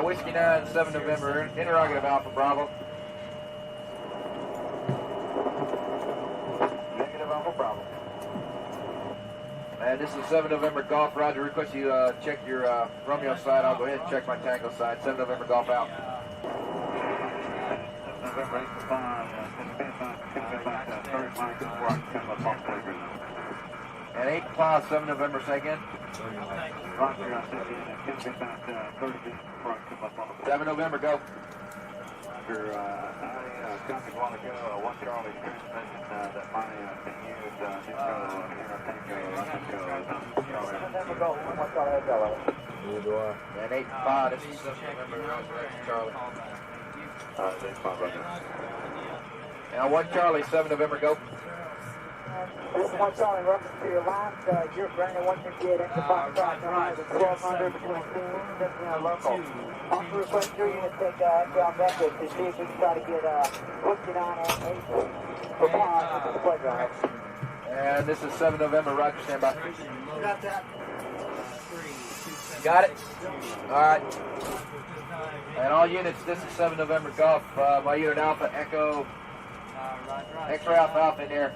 Whiskey 9, 7 November, interrogative Alpha Bravo. Negative Alpha Bravo. And this is 7 November Golf. Roger, request you check your Romeo side. I'll go ahead and check my Tango side. 7 November Golf out. November 8-5. And 8-5, 7 November, say again. 7 November, go. I copied a while ago, 1 Charlie transmission that my can use and 8-5, this is 7 November, Charlie. 8-5 right now. Now 1 Charlie, 7 November, go. This is 1 Charlie, reference to your last, you're Brandon 158, extra 5 o'clock, 1200 between teams, and local. Also request your unit take inbound message to see if we can try to get Whiskey 9 and 8 for pause. It's a pleasure. And this is 7 November, Roger, stand by. Got that. Got it? Alright. And all units, this is 7 November Golf, my unit Alpha, Echo, X-ray Alpha Alpha in there.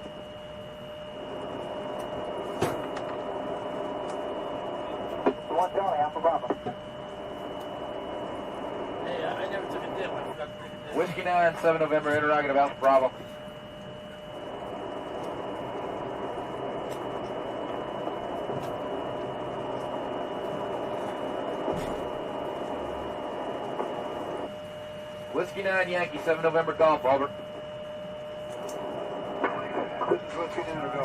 One Charlie, Alpha Bravo. Yeah, I never took a dip. I forgot to take a dip. Whiskey 9, 7 November, interrogative Alpha Bravo. Whiskey 9, Yankee, 7 November Golf, over. This is Whiskey 9, go.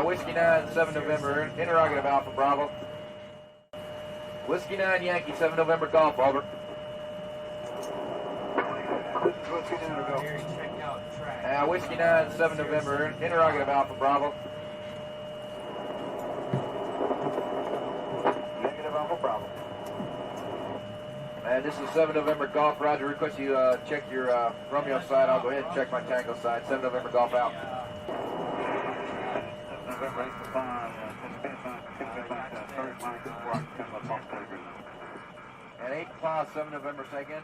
Whiskey 9, 7 November, interrogative Alpha Bravo. Whiskey 9, Yankee, 7 November Golf, over. This is Whiskey 9, go. Whiskey 9, 7 November, interrogative Alpha Bravo. Negative Alpha Bravo. And this is 7 November Golf. Roger, request you check your Romeo side. I'll go ahead and check my Tango side. 7 November Golf out. November 8-5. And 8-5, 7 November, say again.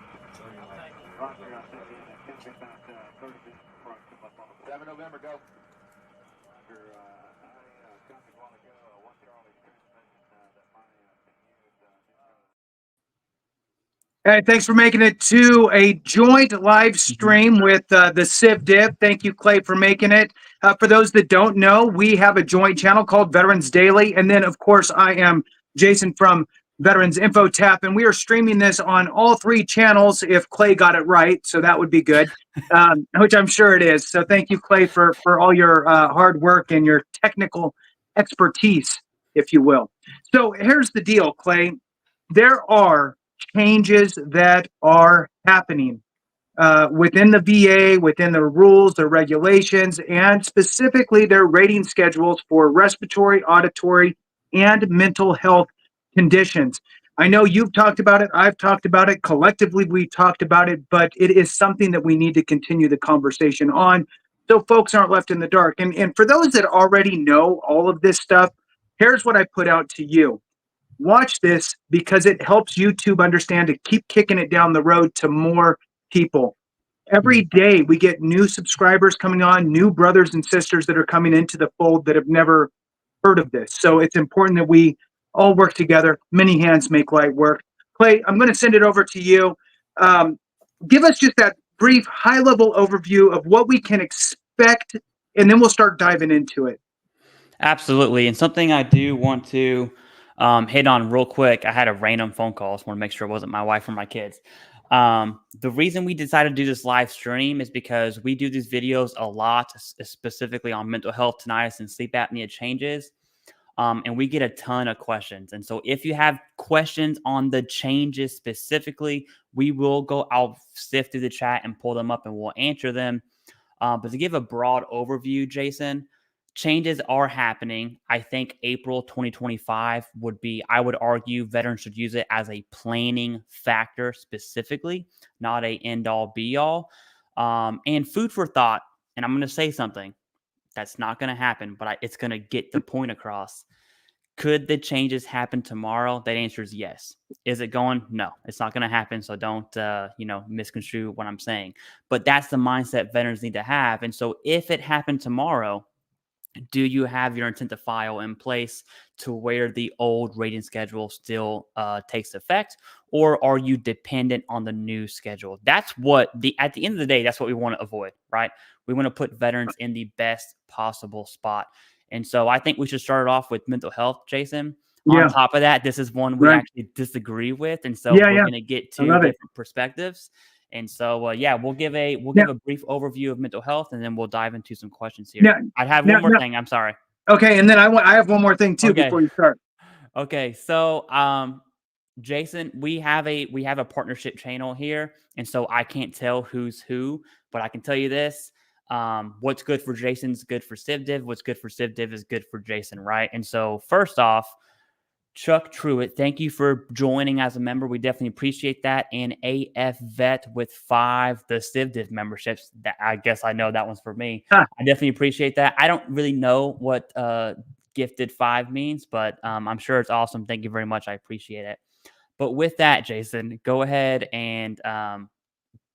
7 November, go. Hey, thanks for making it to a joint live stream with TheCivDiv. Thank you, Clay, for making it. For those that don't know, we have a joint channel called Veterans Daily. And then, of course, I am Jason from Veterans Info Tap, and we are streaming this on all 3 channels if Clay got it right. So that would be good, which I'm sure it is. So thank you, Clay, for all your hard work and your technical expertise, if you will. So here's the deal, Clay. There are changes that are happening within the VA, within the rules, the regulations, and specifically their rating schedules for respiratory, auditory, and mental health conditions. I know you've talked about it. I've talked about it. Collectively, we've talked about it, but it is something that we need to continue the conversation on so folks aren't left in the dark. And for those that already know all of this stuff, here's what I put out to you. Watch this because it helps YouTube understand to keep kicking it down the road to more people. Every day we get new subscribers coming on, new brothers and sisters that are coming into the fold that have never heard of this. So it's important that we all work together. Many hands make light work. Clay, I'm going to send it over to you. Give us just that brief high-level overview of what we can expect, and then we'll start diving into it. Absolutely. And something I do want to hit on real quick. I had a random phone call. I just want to make sure it wasn't my wife or my kids. The reason we decided to do this live stream is because we do these videos a lot, specifically on mental health, tinnitus, and sleep apnea changes. And we get a ton of questions. And so if you have questions on the changes specifically, we will go, I'll sift through the chat and pull them up and we'll answer them. But to give a broad overview, Jason, changes are happening. I think April 2025 would be, I would argue veterans should use it as a planning factor specifically, not a end all be all. And food for thought. And I'm going to say something that's not going to happen, but it's going to get the point across. Could the changes happen tomorrow? That answer is yes. Is it going? No, it's not going to happen. So don't, misconstrue what I'm saying. But that's the mindset veterans need to have. And so if it happened tomorrow, do you have your intent to file in place to where the old rating schedule still takes effect, or are you dependent on the new schedule? That's what at the end of the day, that's what we want to avoid, right? We want to put veterans in the best possible spot. And so I think we should start off with mental health, Jason. On top of that, this is one we actually disagree with. And so we're going to get two different perspectives. And so, we'll give a brief overview of mental health, and then we'll dive into some questions here. Yeah. I have one more thing. I'm sorry. Okay, and then I have one more thing too before you start. Okay, so Jason, we have a partnership channel here, and so I can't tell who's who, but I can tell you this: what's good for Jason is good for CivDiv. What's good for CivDiv is good for Jason, right? And so, first off, Chuck Truitt, thank you for joining as a member. We definitely appreciate that. And AF Vet with 5 TheCivDiv memberships. That I guess I know that one's for me. I definitely appreciate that. I don't really know what gifted 5 means, but I'm sure it's awesome. Thank you very much. I appreciate it. But with that, Jason, go ahead and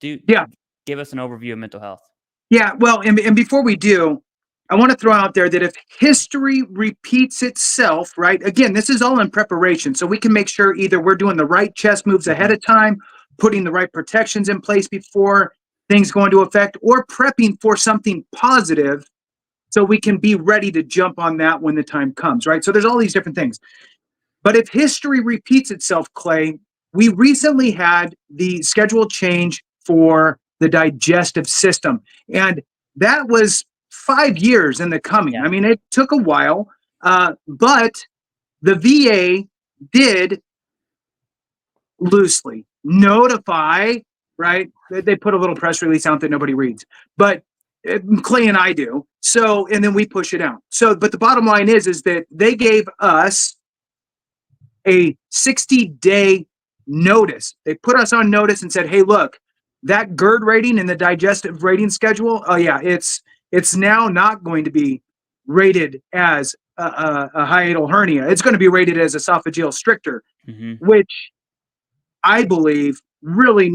give us an overview of mental health. Yeah, well, and before we do, I want to throw out there that if history repeats itself, right? Again, this is all in preparation. So we can make sure either we're doing the right chess moves ahead of time, putting the right protections in place before things go into effect, or prepping for something positive so we can be ready to jump on that when the time comes, right? So there's all these different things. But if history repeats itself, Clay, we recently had the schedule change for the digestive system. And that was 5 years in the coming. I mean, it took a while, but the VA did loosely notify, right? They put a little press release out that nobody reads, but Clay and I do. So, and then we push it out. So, but the bottom line is that they gave us a 60-day notice. They put us on notice and said, hey, look, that GERD rating in the digestive rating schedule, it's now not going to be rated as a hiatal hernia. It's going to be rated as esophageal stricture, which I believe really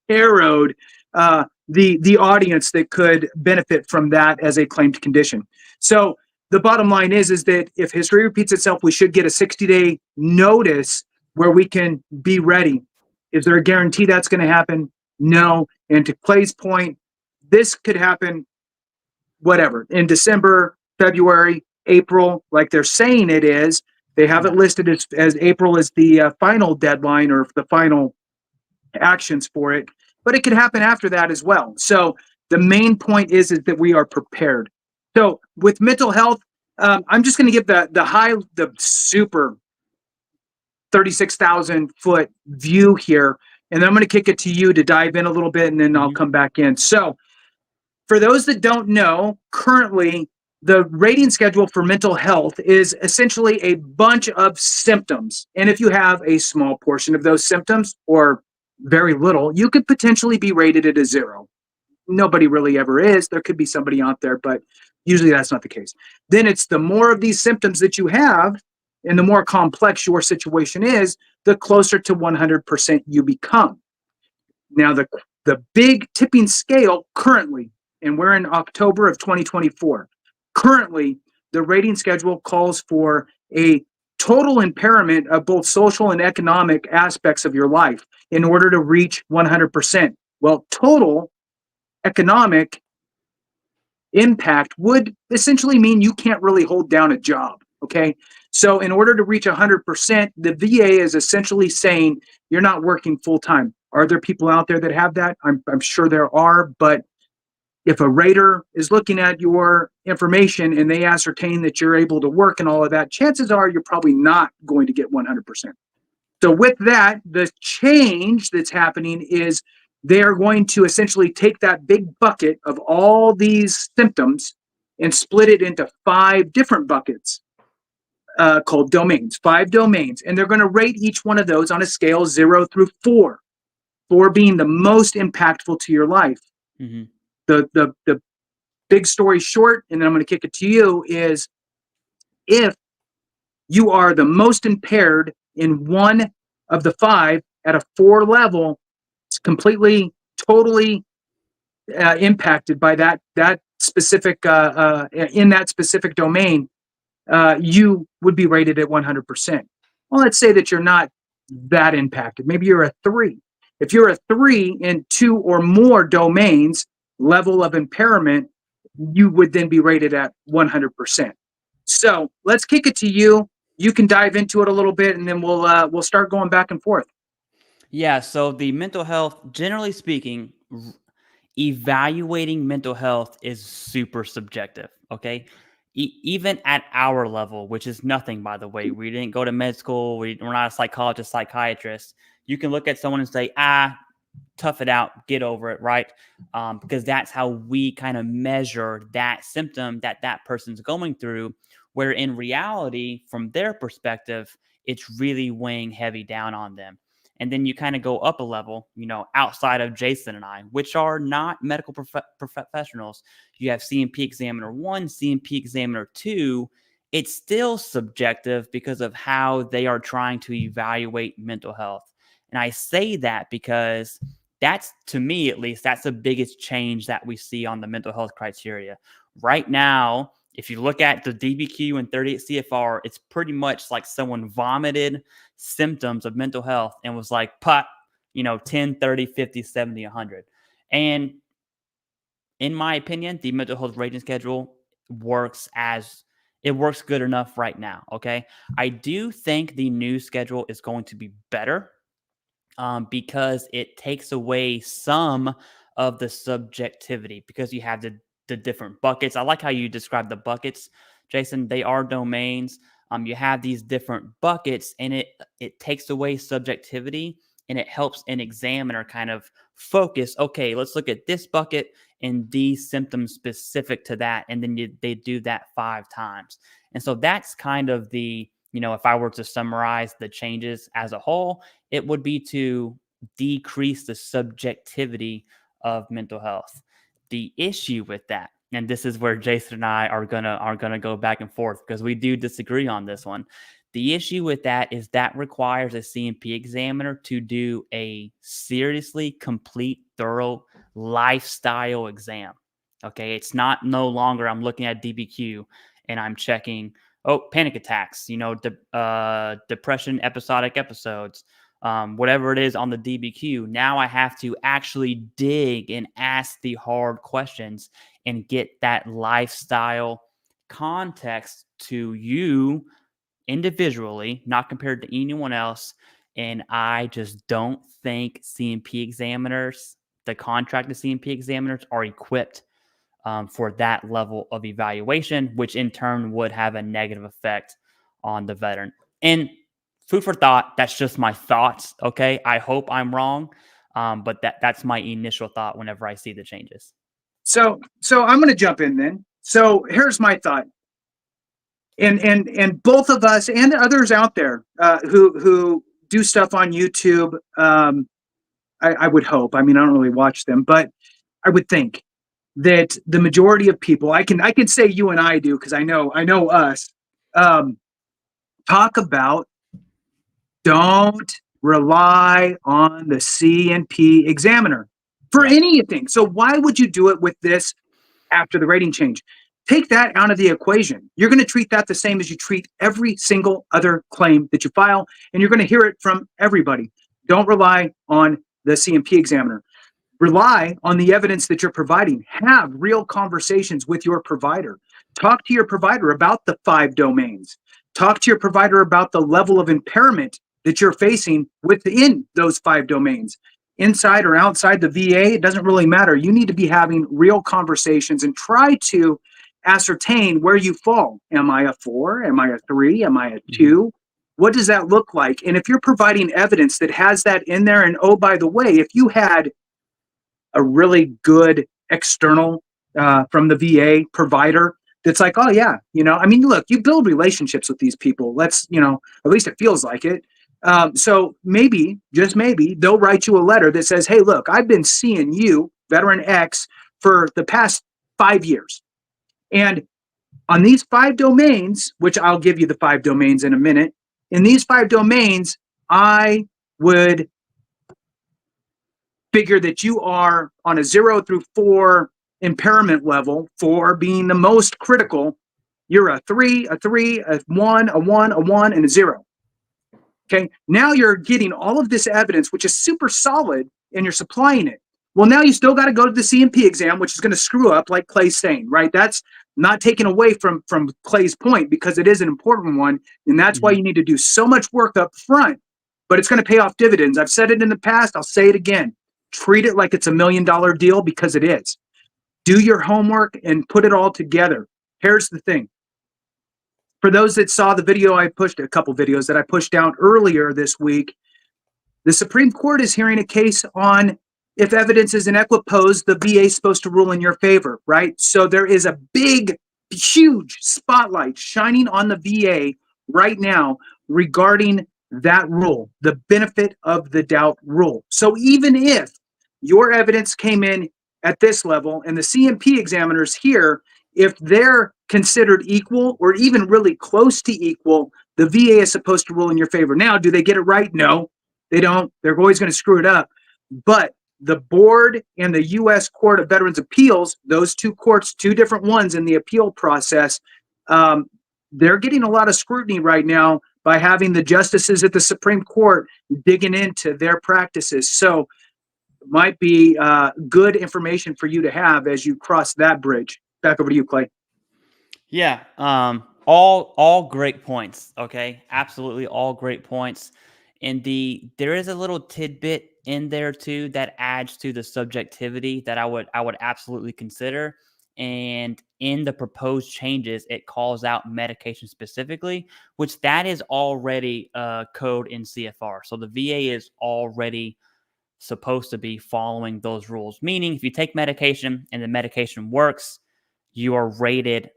narrowed the audience that could benefit from that as a claimed condition. So the bottom line is that if history repeats itself, we should get a 60-day notice where we can be ready. Is there a guarantee that's going to happen? No. And to Clay's point, this could happen, whatever, in December, February, April, like they're saying it is. They have it listed as April as the final deadline or the final actions for it, but it could happen after that as well. So the main point is that we are prepared. So with mental health, I'm just going to give the super 36,000 foot view here. And then I'm going to kick it to you to dive in a little bit, and then I'll come back in. So for those that don't know, currently the rating schedule for mental health is essentially a bunch of symptoms. And if you have a small portion of those symptoms or very little, you could potentially be rated at a 0. Nobody really ever is. There could be somebody out there, but usually that's not the case. Then it's the more of these symptoms that you have and the more complex your situation is, the closer to 100% you become. Now, the big tipping scale currently, and we're in October of 2024, currently the rating schedule calls for a total impairment of both social and economic aspects of your life in order to reach 100%. Well, total economic impact would essentially mean you can't really hold down a job, okay? So in order to reach 100%, the VA is essentially saying you're not working full-time. Are there people out there that have that? I'm sure there are, but if a rater is looking at your information and they ascertain that you're able to work and all of that, chances are you're probably not going to get 100%. So with that, the change that's happening is they are going to essentially take that big bucket of all these symptoms and split it into 5 different buckets called domains, 5 domains. And they're going to rate each one of those on a scale 0 through 4, 4 being the most impactful to your life. The big story short, and then I'm going to kick it to you, is if you are the most impaired in one of the 5 at a 4 level. It's completely, totally impacted by that specific in that specific domain. You would be rated at 100%. Well, let's say that you're not that impacted. Maybe you're a 3. If you're a 3 in 2 or more domains, level of impairment, you would then be rated at 100%. So let's kick it to you. You can dive into it a little bit, and then we'll start going back and forth. Yeah. So the mental health, generally speaking, evaluating mental health is super subjective. Okay. Even at our level, which is nothing, by the way, we didn't go to med school. We're not a psychologist, psychiatrist. You can look at someone and say, tough it out, get over it, right? Because that's how we kind of measure that symptom that that person's going through, where in reality, from their perspective, it's really weighing heavy down on them. And then you kind of go up a level, outside of Jason and I, which are not medical professionals. You have CMP Examiner 1, CMP Examiner 2. It's still subjective because of how they are trying to evaluate mental health. And I say that because that's, to me at least, that's the biggest change that we see on the mental health criteria. Right now, if you look at the DBQ and 38 CFR, it's pretty much like someone vomited symptoms of mental health and was like, 10, 30, 50, 70, 100. And in my opinion, the mental health rating schedule works good enough right now. Okay. I do think the new schedule is going to be better because it takes away some of the subjectivity, because you have the different buckets. I like how you describe the buckets, Jason. They are domains. You have these different buckets, and it takes away subjectivity, and it helps an examiner kind of focus. Okay, let's look at this bucket and these symptoms specific to that, and then they do that 5 times. And so that's kind of the, if I were to summarize the changes as a whole, it would be to decrease the subjectivity of mental health. The issue with that, and this is where Jason and I are gonna go back and forth because we do disagree on this one. The issue with that is that requires a CMP examiner to do a seriously complete, thorough lifestyle exam. Okay, it's no longer I'm looking at DBQ and I'm checking, panic attacks, depression, episodic episodes, whatever it is on the DBQ. Now I have to actually dig and ask the hard questions and get that lifestyle context to you individually, not compared to anyone else. And I just don't think CMP examiners, the contracted CMP examiners, are equipped for that level of evaluation, which in turn would have a negative effect on the veteran. And food for thought, that's just my thoughts, okay? I hope I'm wrong, but that's my initial thought whenever I see the changes. So I'm going to jump in then. So here's my thought. And both of us and others out there who do stuff on YouTube, I would hope. I mean, I don't really watch them, but I would think that the majority of people, I can say you and I do, because I know us, talk about don't rely on the CNP examiner for anything. So why would you do it with this after the rating change? Take that out of the equation. You're going to treat that the same as you treat every single other claim that you file, and you're going to hear it from everybody. Don't rely on the CMP examiner. Rely on the evidence that you're providing. Have real conversations with your provider. Talk to your provider about the 5 domains. Talk to your provider about the level of impairment that you're facing within those 5 domains. Inside or outside the VA, it doesn't really matter. You need to be having real conversations and try to ascertain where you fall. Am I a 4? Am I a 3? Am I a 2? What does that look like? And if you're providing evidence that has that in there, and oh, by the way, if you had a really good external from the VA provider that's like, oh yeah, I mean, look, you build relationships with these people. Let's, at least it feels like it. So maybe, just maybe, they'll write you a letter that says, hey, look, I've been seeing you, Veteran X, for the past 5 years. And On these 5 domains, which I'll give you the 5 domains in a minute, in these 5 domains, I would figure that you are on a 0 through 4 impairment level, 4 being the most critical. You're a 3, a 3, a 1, a 1, a 1, and a 0. Okay, now you're getting all of this evidence, which is super solid, and you're supplying it. Well, now you still got to go to the C&P exam, which is going to screw up, like Clay's saying, right? That's not taken away from Clay's point, because it is an important one, and that's why you need to do so much work up front, but it's going to pay off dividends. I've said it in the past, I'll say it again. Treat it like it's $1 million deal, because it is. Do your homework and put it all together. Here's the thing. For those that saw the video I pushed, a couple videos that I pushed out earlier this week, the Supreme Court is hearing a case on if evidence is in equipoise, the VA is supposed to rule in your favor, right? So there is a big, huge spotlight shining on the VA right now regarding that rule, the benefit of the doubt rule. So even if your evidence came in at this level and the C&P examiners here, if they're considered equal or even really close to equal, the VA is supposed to rule in your favor. Now, do they get it right? No, they don't. They're always going to screw it up. But the board and the U.S. Court of Veterans Appeals, those 2 courts, 2 different ones in the appeal process, they're getting a lot of scrutiny right now by having the justices at the Supreme Court digging into their practices. So it might be good information for you to have as you cross that bridge. Back over to you, Clay. Yeah. All great points. Okay. Absolutely. All great points. And there is a little tidbit in there too that adds to the subjectivity that I would absolutely consider. And in the proposed changes, it calls out medication specifically, which that is already code in CFR. So the VA is already supposed to be following those rules. Meaning, if you take medication and the medication works, you are rated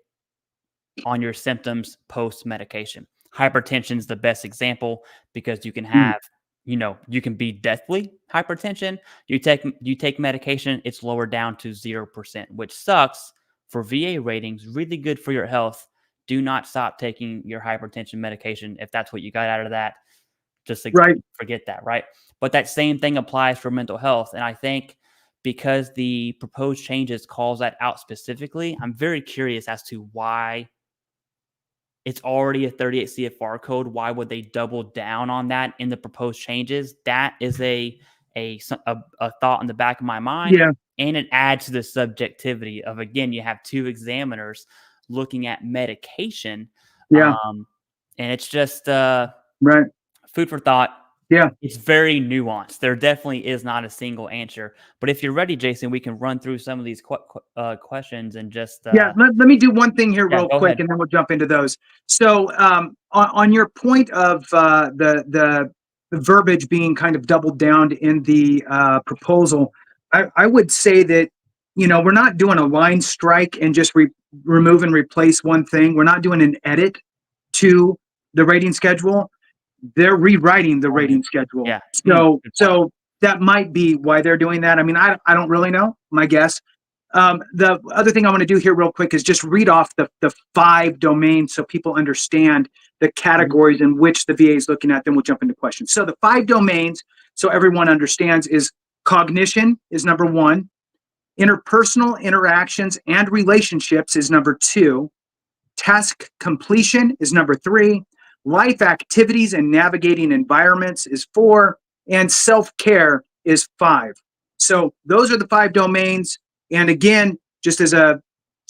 on your symptoms post medication. Hypertension is the best example because you can have, you can be deathly hypertension. You take medication, it's lowered down to 0%, which sucks for VA ratings. Really good for your health. Do not stop taking your hypertension medication if that's what you got out of that. Just forget that, right? But that same thing applies for mental health, and I think because the proposed changes calls that out specifically, I'm very curious as to why. It's already a 38 CFR code. Why would they double down on that in the proposed changes? That is a thought in the back of my mind. Yeah. And it adds to the subjectivity of, again, you have 2 examiners looking at medication. Yeah. And it's just Right. food for thought. Yeah. It's very nuanced. There definitely is not a single answer. But if you're ready, Jason, we can run through some of these questions and just let me do one thing here real quick, ahead. and then we'll jump into those. So on your point of the verbiage being kind of doubled down in the proposal, I would say that, we're not doing a line strike and just remove and replace one thing. We're not doing an edit to the rating schedule. They're rewriting the rating schedule. Yeah. So that might be why they're doing that. I mean, I don't really know. My guess. The other thing I want to do here real quick is just read off the 5 domains so people understand the categories in which the VA is looking at. Then we'll jump into questions. So the 5 domains, so everyone understands, is cognition is number 1. Interpersonal interactions and relationships is number 2. Task completion is number 3. Life activities and navigating environments is 4. And self-care is 5. So those are the 5 domains. And again, just as a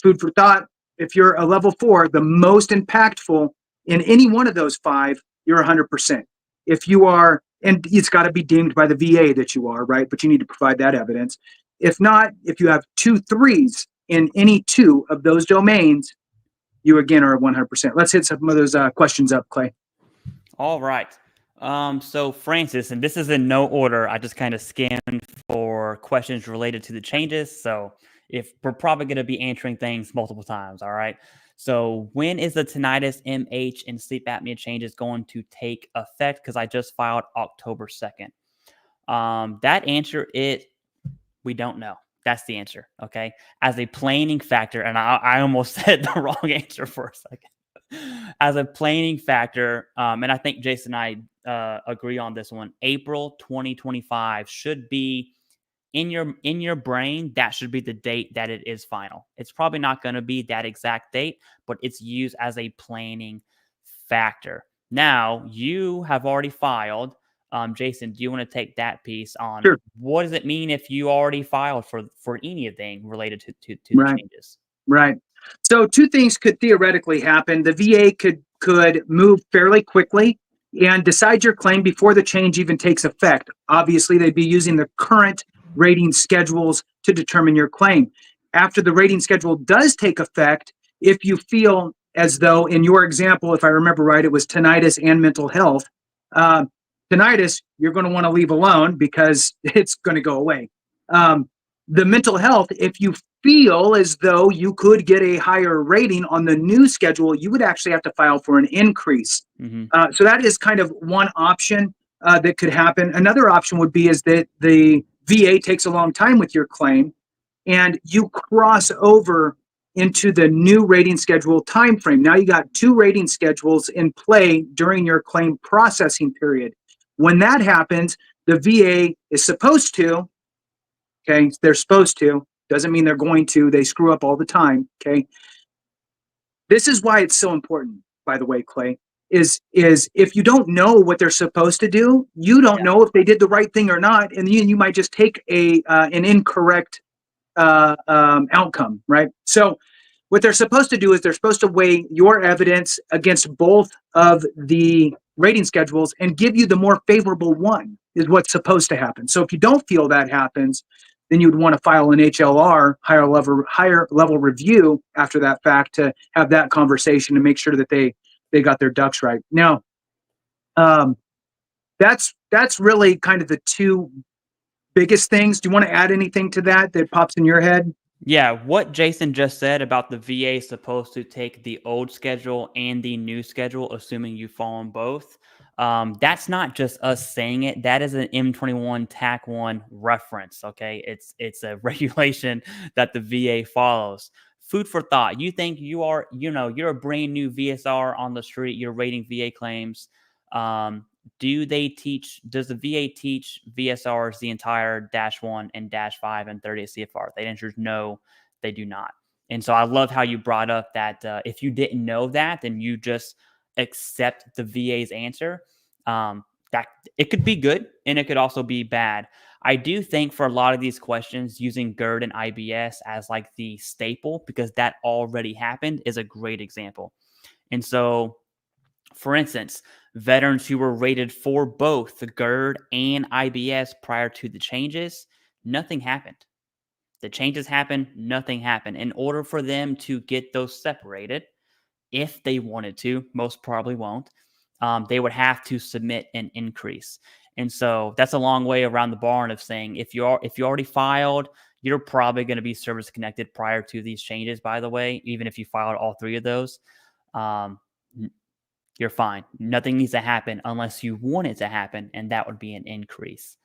food for thought, if you're a level 4, the most impactful in any one of those 5, you're 100%. If you are, and it's got to be deemed by the VA that you are, right? But you need to provide that evidence. If not, if you have 2 3s in any 2 of those domains, you again are 100%. Let's hit some of those questions up, Clay. All right. So Francis, and this is in no order. I just kind of scanned for questions related to the changes. So if we're probably going to be answering things multiple times. All right. So when is the tinnitus, MH, and sleep apnea changes going to take effect? Because I just filed October 2nd. That answer, we don't know. That's the answer. Okay. As a planning factor, and I almost said the wrong answer for a second. As a planning factor, and I think Jason and I agree on this one. April 2025 should be in your brain. That should be the date that it is final. It's probably not going to be that exact date, but it's used as a planning factor. Now you have already filed. Jason, do you want to take that piece on? Sure. What does it mean if you already filed for anything related to the Right. changes? Right. So two things could theoretically happen. The VA could move fairly quickly and decide your claim before the change even takes effect. Obviously, they'd be using the current rating schedules to determine your claim. After the rating schedule does take effect, if you feel as though, in your example, if I remember right, it was tinnitus and mental health. Tinnitus, you're going to want to leave alone because it's going to go away. The mental health, if you feel as though you could get a higher rating on the new schedule, you would actually have to file for an increase. So that is kind of one option that could happen. Another option would be is that the VA takes a long time with your claim and you cross over into the new rating schedule time frame. Now you got two rating schedules in play during your claim processing period. When that happens, the VA is supposed to, okay, they're supposed to, doesn't mean they're going to, they screw up all the time, okay? This is why it's so important, by the way, Clay, is if you don't know what they're supposed to do, you don't know if they did the right thing or not, and you might just take an incorrect outcome, right? So what they're supposed to do is they're supposed to weigh your evidence against both of the rating schedules and give you the more favorable one is what's supposed to happen. So if you don't feel that happens, then you would want to file an HLR, higher level review after that fact to have that conversation and make sure that they got their ducks right. Now, that's really kind of the two biggest things. Do you want to add anything to that pops in your head? Yeah, what Jason just said about the VA is supposed to take the old schedule and the new schedule, assuming you fall on both. That's not just us saying it. That is an M21 TAC 1 reference. Okay, it's a regulation that the VA follows. Food for thought. You think you're a brand new VSR on the street. You're rating VA claims. Does the VA teach VSRs the entire -1 and -5 and 30 CFR? The answer is no, they do not. And so I love how you brought up that if you didn't know that, then you just accept the VA's answer. That it could be good and it could also be bad. I do think for a lot of these questions, using GERD and IBS as like the staple, because that already happened, is a great example. And so, for instance, veterans who were rated for both the GERD and IBS prior to the changes, nothing happened. The changes happened, nothing happened. In order for them to get those separated, if they wanted to, most probably won't, they would have to submit an increase. And so that's a long way around the barn of saying if you already filed, you're probably going to be service connected prior to these changes, by the way, even if you filed all three of those. You're fine. Nothing needs to happen unless you want it to happen, and that would be an increase.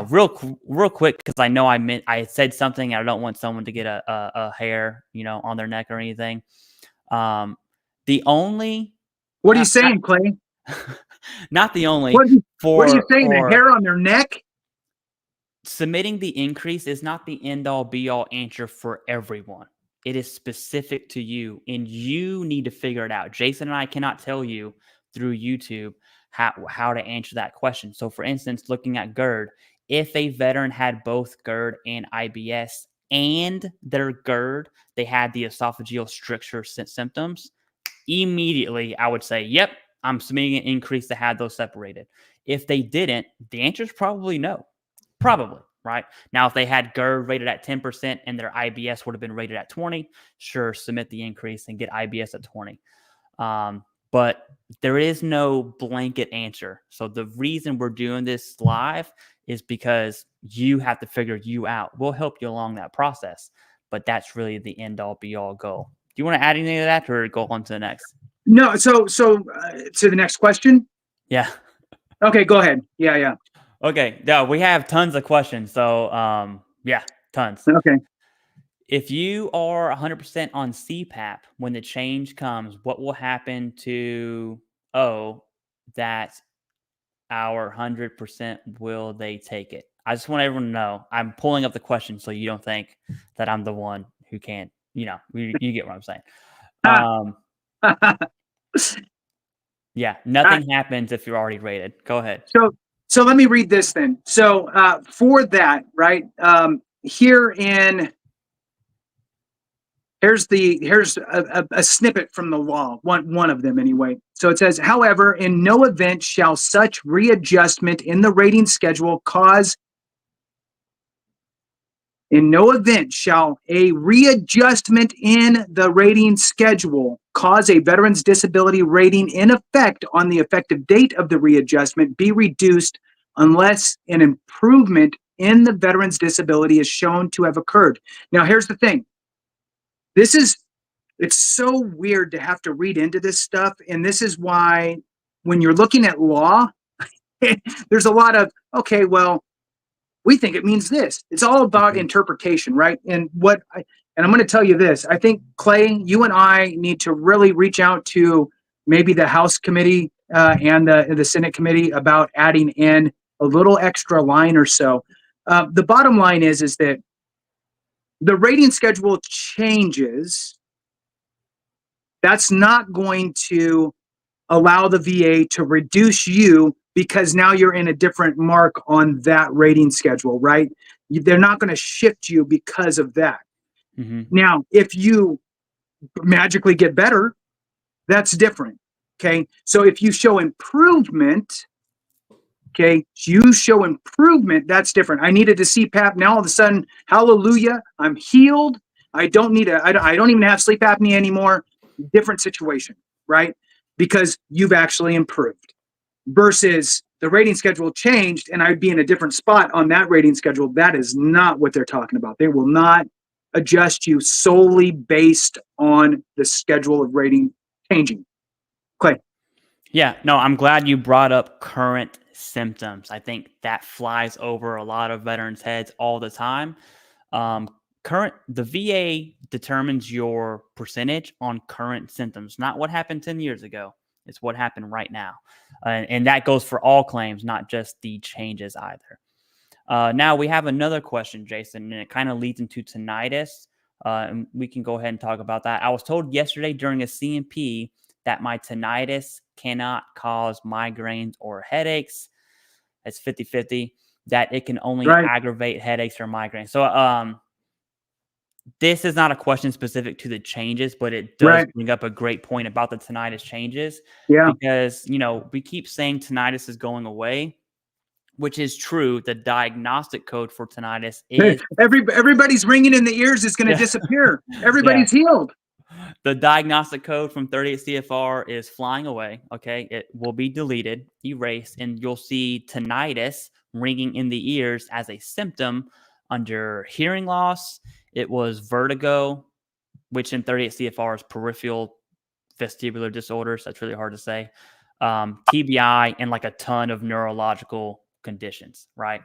Real quick, because I know I said something, and I don't want someone to get a hair, on their neck or anything. The only what are you saying, Clay? Not the only. What are you saying? A hair on their neck? Submitting the increase is not the end all be all answer for everyone. It is specific to you, and you need to figure it out. Jason and I cannot tell you through YouTube how to answer that question. So, for instance, looking at GERD, if a veteran had both GERD and IBS and their GERD, they had the esophageal stricture symptoms, immediately I would say, yep, I'm submitting an increase to have those separated. If they didn't, the answer is probably no. Probably. Right now, if they had GERD rated at 10% and their IBS would have been rated at 20, sure, submit the increase and get IBS at 20. But there is no blanket answer. So the reason we're doing this live is because you have to figure you out. We'll help you along that process, but that's really the end all be all goal. Do you want to add anything to that, or go on to the next? No. So to the next question. Yeah. Okay, go ahead. Yeah. Okay. No, we have tons of questions. So, tons. Okay. If you are 100% on CPAP when the change comes, what will happen to that our 100%? Will they take it? I just want everyone to know. I'm pulling up the question so you don't think that I'm the one who can't. You get what I'm saying. Yeah, nothing happens if you're already rated. Go ahead. So let me read this then. So for that, right here in here's a snippet from the law, one of them anyway. So it says, however, in no event shall such readjustment in the rating schedule cause. In no event shall a readjustment in the rating schedule cause a veteran's disability rating in effect on the effective date of the readjustment be reduced unless an improvement in the veteran's disability is shown to have occurred. Now, here's the thing. It's so weird to have to read into this stuff. And this is why when you're looking at law, there's a lot of, okay, well, we think it means this. It's all about interpretation, right? And I'm going to tell you this. I think, Clay, you and I need to really reach out to maybe the House committee and the Senate committee about adding in a little extra line or so. The bottom line is that the rating schedule changes. That's not going to allow the VA to reduce you because now you're in a different mark on that rating schedule, right? They're not going to shift you because of that. Mm-hmm. Now, if you magically get better, that's different. Okay. So if you show improvement, that's different. I needed to CPAP. Now all of a sudden, hallelujah, I'm healed. I don't even have sleep apnea anymore. Different situation, right? Because you've actually improved. Versus the rating schedule changed and I'd be in a different spot on that rating schedule. That is not what they're talking about. They will not adjust you solely based on the schedule of rating changing. Clay. Yeah, no, I'm glad you brought up current symptoms. I think that flies over a lot of veterans' heads all the time. The VA determines your percentage on current symptoms, not what happened 10 years ago. It's what happened right now. And that goes for all claims, not just the changes either. Now we have another question, Jason, and it kind of leads into tinnitus. And we can go ahead and talk about that. I was told yesterday during a CMP that my tinnitus cannot cause migraines or headaches. It's 50-50, that it can only aggravate headaches or migraines. So this is not a question specific to the changes, but it does bring up a great point about the tinnitus changes. Yeah. Because, we keep saying tinnitus is going away, which is true. The diagnostic code for tinnitus is... Everybody's ringing in the ears is going to disappear. Everybody's healed. The diagnostic code from 38 CFR is flying away. Okay. It will be deleted, erased, and you'll see tinnitus ringing in the ears as a symptom under hearing loss. It was vertigo, which in 38 CFR is peripheral vestibular disorders. That's really hard to say. TBI and like a ton of neurological conditions, right?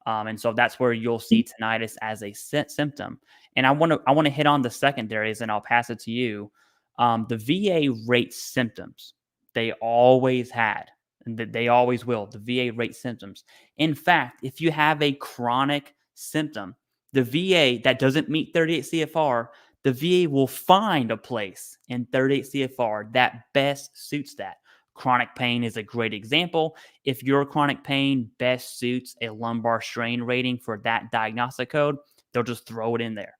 And so that's where you'll see tinnitus as a symptom. And I want to hit on the secondaries, and I'll pass it to you. The VA rates symptoms. They always had, and they always will. The VA rates symptoms. In fact, if you have a chronic symptom, the VA that doesn't meet 38 CFR, the VA will find a place in 38 CFR that best suits that. Chronic pain is a great example. If your chronic pain best suits a lumbar strain rating for that diagnostic code, they'll just throw it in there.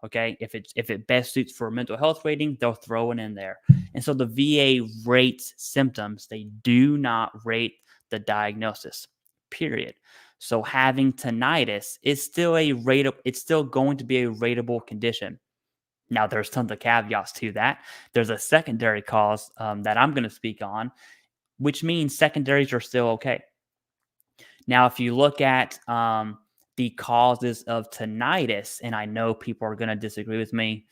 Okay. If it best suits for a mental health rating, they'll throw it in there. And so the VA rates symptoms. They do not rate the diagnosis, period. So having tinnitus is still it's still going to be a rateable condition. Now, there's tons of caveats to that. There's a secondary cause that I'm going to speak on, which means secondaries are still okay. Now, if you look at the causes of tinnitus, and I know people are going to disagree with me,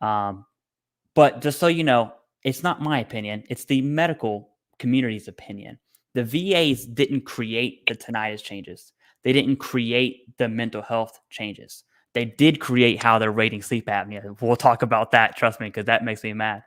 but just so you know, it's not my opinion. It's the medical community's opinion. The VAs didn't create the tinnitus changes. They didn't create the mental health changes. They did create how they're rating sleep apnea. We'll talk about that, trust me, because that makes me mad.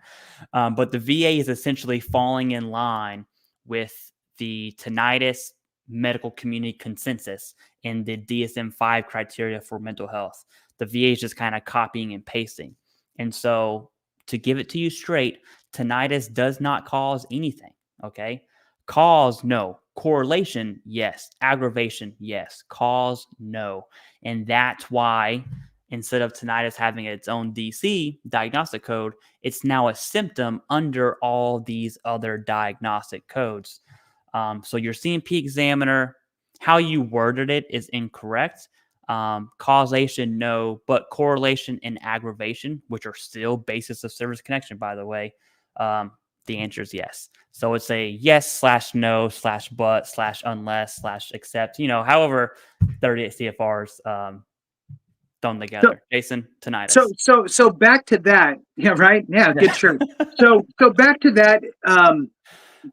But the VA is essentially falling in line with the tinnitus medical community consensus in the DSM-5 criteria for mental health. The VA is just kind of copying and pasting. And so to give it to you straight, tinnitus does not cause anything, okay? Cause, no. Correlation, yes. Aggravation, yes. Cause, no. And that's why instead of tinnitus having its own DC diagnostic code, it's now a symptom under all these other diagnostic codes. So your CMP examiner, how you worded it is incorrect. Causation, no, but correlation and aggravation, which are still basis of service connection, by the way, the answer is yes. So it's a yes/no/but/unless/except, however 38 CFRs thrown together. Jason, tinnitus. So back to that. Yeah, right. Yeah, good shirt. So back to that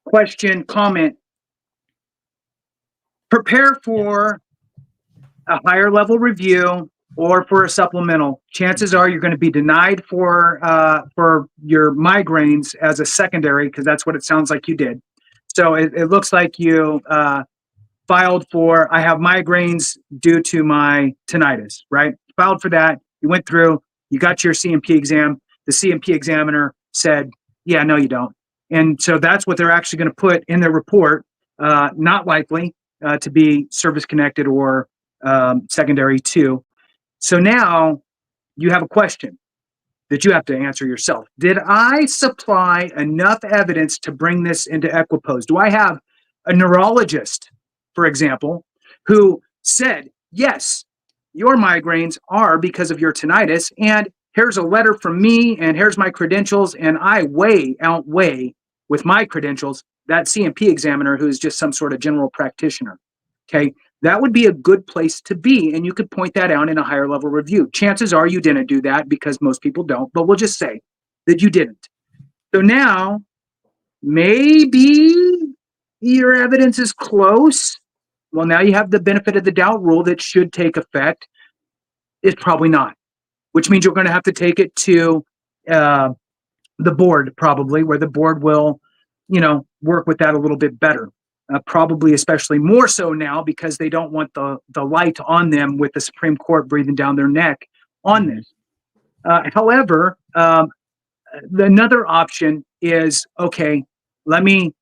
question, comment. Prepare for a higher level review or for a supplemental. Chances are you're going to be denied for your migraines as a secondary, because that's what it sounds like you did. So it looks like you filed for, I have migraines due to my tinnitus, right? Filed for that. You went through, you got your CMP exam. The CMP examiner said, yeah, no, you don't. And so that's what they're actually going to put in their report. Not likely to be service connected or secondary to. So now you have a question that you have to answer yourself. Did I supply enough evidence to bring this into equipoise? Do I have a neurologist, for example, who said, yes, your migraines are because of your tinnitus, and here's a letter from me, and here's my credentials, and I outweigh with my credentials that CMP examiner who is just some sort of general practitioner. Okay, that would be a good place to be, and you could point that out in a higher level review. Chances are you didn't do that, because most people don't, but we'll just say that you didn't. So now, maybe your evidence is close. Well, now you have the benefit of the doubt rule that should take effect. It's probably not, which means you're going to have to take it to the board, probably, where the board will, work with that a little bit better. Probably especially more so now, because they don't want the light on them with the Supreme Court breathing down their neck on this. However, another option is, okay, let me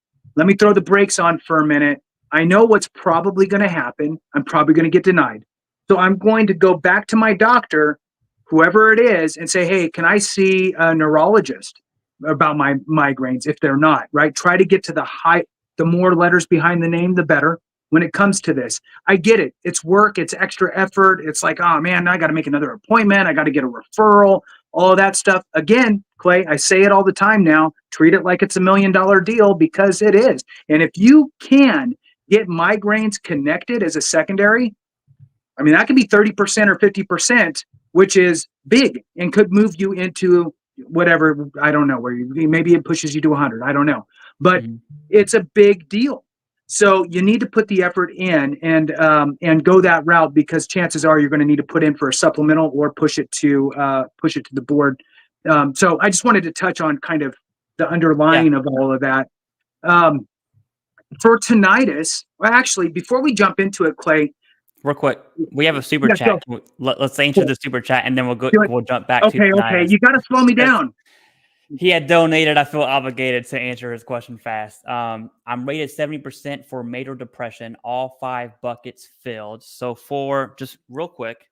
throw the brakes on for a minute. I know what's probably going to happen. I'm probably going to get denied. So I'm going to go back to my doctor, whoever it is, and say, hey, can I see a neurologist about my migraines if they're not, right? Try to get to the more letters behind the name, the better when it comes to this. I get it. It's work. It's extra effort. It's like, oh, man, I got to make another appointment. I got to get a referral, all of that stuff. Again, Clay, I say it all the time now. Treat it like it's $1 million deal, because it is. And if you can get migraines connected as a secondary, I mean, that could be 30% or 50%, which is big and could move you into whatever. I don't know where maybe it pushes you to 100. I don't know. But it's a big deal. So you need to put the effort in and go that route, because chances are you're going to need to put in for a supplemental or push it to the board. So I just wanted to touch on kind of the underlying of all of that. For tinnitus, well, actually, before we jump into it, Clay, real quick, we have a super chat. Let's answer the super chat, and then we'll jump back to tinnitus. Okay, you got to slow me down. He had donated. I feel obligated to answer his question fast. I'm rated 70% for major depression, all 5 buckets filled. So for just real quick,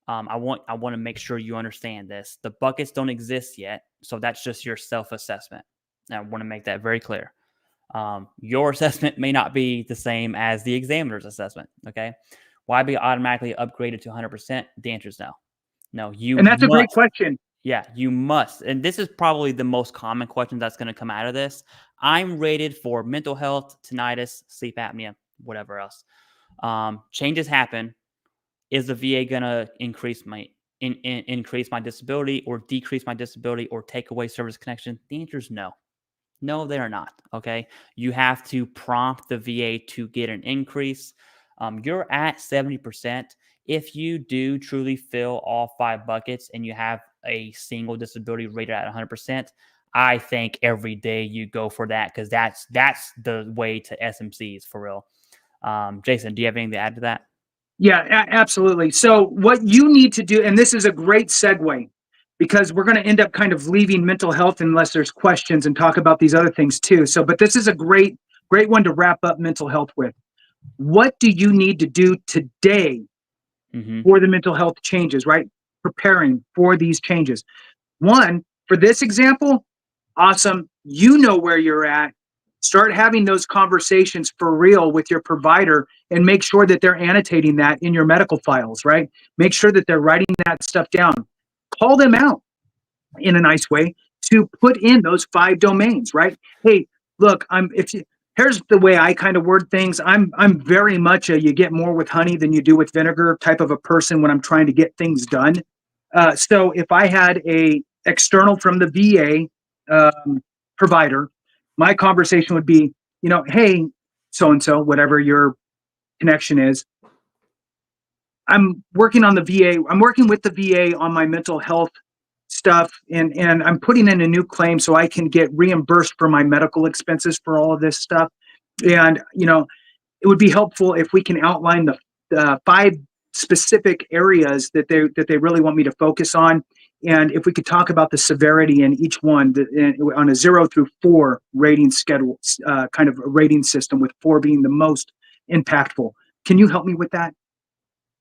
I want to make sure you understand this. The buckets don't exist yet, so that's just your self-assessment. I want to make that very clear. Your assessment may not be the same as the examiner's assessment. Okay, why be automatically upgraded to 100%? The answer is no. No, you. And that's a great question. Yeah, you must. And this is probably the most common question that's going to come out of this. I'm rated for mental health, tinnitus, sleep apnea, whatever else. Changes happen. Is the VA going to increase my disability or decrease my disability or take away service connection? The answer is no. No, they are not. Okay. You have to prompt the VA to get an increase. You're at 70%. if you do truly fill all 5 buckets and you have a single disability rated at 100%, I think every day you go for that, because that's the way to SMCs for real. Jason, do you have anything to add to that? Yeah, absolutely. So what you need to do, and this is a great segue, because we're going to end up kind of leaving mental health unless there's questions and talk about these other things too. So, but this is a great one to wrap up mental health with. What do you need to do today for the mental health changes, right? Preparing for these changes. One, for this example, awesome. You know where you're at. Start having those conversations for real with your provider and make sure that they're annotating that in your medical files, right? Make sure that they're writing that stuff down. Call them out in a nice way to put in those 5 domains, right? Hey, look, here's the way I kind of word things. I'm very much a you get more with honey than you do with vinegar type of a person when I'm trying to get things done. So if I had a external from the VA provider, my conversation would be, hey, so-and-so, whatever your connection is, I'm working with the VA on my mental health stuff, and I'm putting in a new claim so I can get reimbursed for my medical expenses for all of this stuff. And, it would be helpful if we can outline the 5 specific areas that they really want me to focus on. And if we could talk about the severity in each one on a 0 through 4 rating schedule, kind of a rating system, with 4 being the most impactful. Can you help me with that?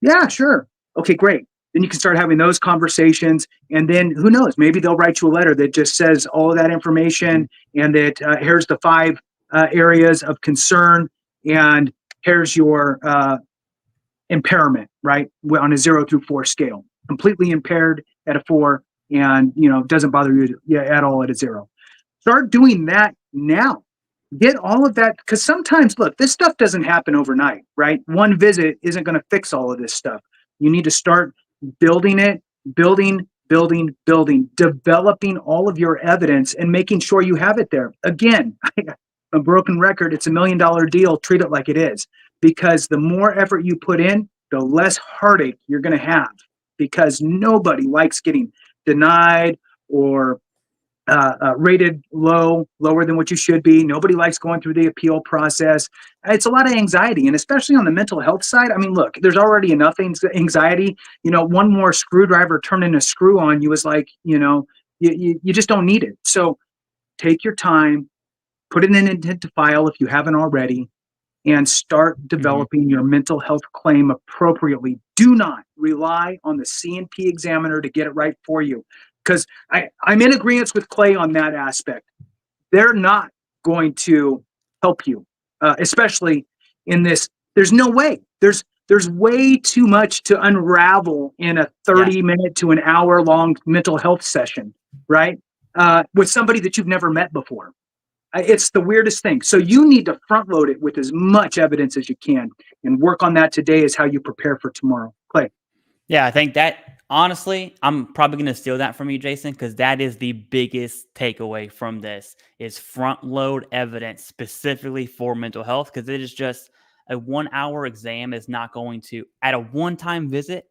Yeah, sure. Okay, great. Then you can start having those conversations. And then who knows, maybe they'll write you a letter that just says all of that information, and that here's the 5 areas of concern, and here's your impairment, right? On a 0 through 4 scale. Completely impaired at a 4, and doesn't bother you at all at a 0. Start doing that now. Get all of that, because sometimes, look, this stuff doesn't happen overnight, right? One visit isn't going to fix all of this stuff. You need to start building it, building, developing all of your evidence and making sure you have it there. Again, a broken record, it's $1 million deal. Treat it like it is, because the more effort you put in, the less heartache you're going to have, because nobody likes getting denied or rated lower than what you should be. Nobody likes going through the appeal process. It's a lot of anxiety, and especially on the mental health side. I mean, look, there's already enough anxiety. One more screwdriver turning a screw on you is like, you just don't need it. So take your time, put it in an intent to file if you haven't already, and start developing your mental health claim appropriately. Do not rely on the C&P examiner to get it right for you, because I'm in agreement with Clay on that aspect. They're not going to help you, especially in this. There's no way. There's way too much to unravel in a 30-minute to an hour-long mental health session, right? With somebody that you've never met before. It's the weirdest thing. So you need to front load it with as much evidence as you can, and work on that today as how you prepare for tomorrow. Clay. Yeah, I think that, honestly, I'm probably going to steal that from you, Jason, because that is the biggest takeaway from this, is front load evidence specifically for mental health, because it is just a 1-hour exam is not going to, at a one-time visit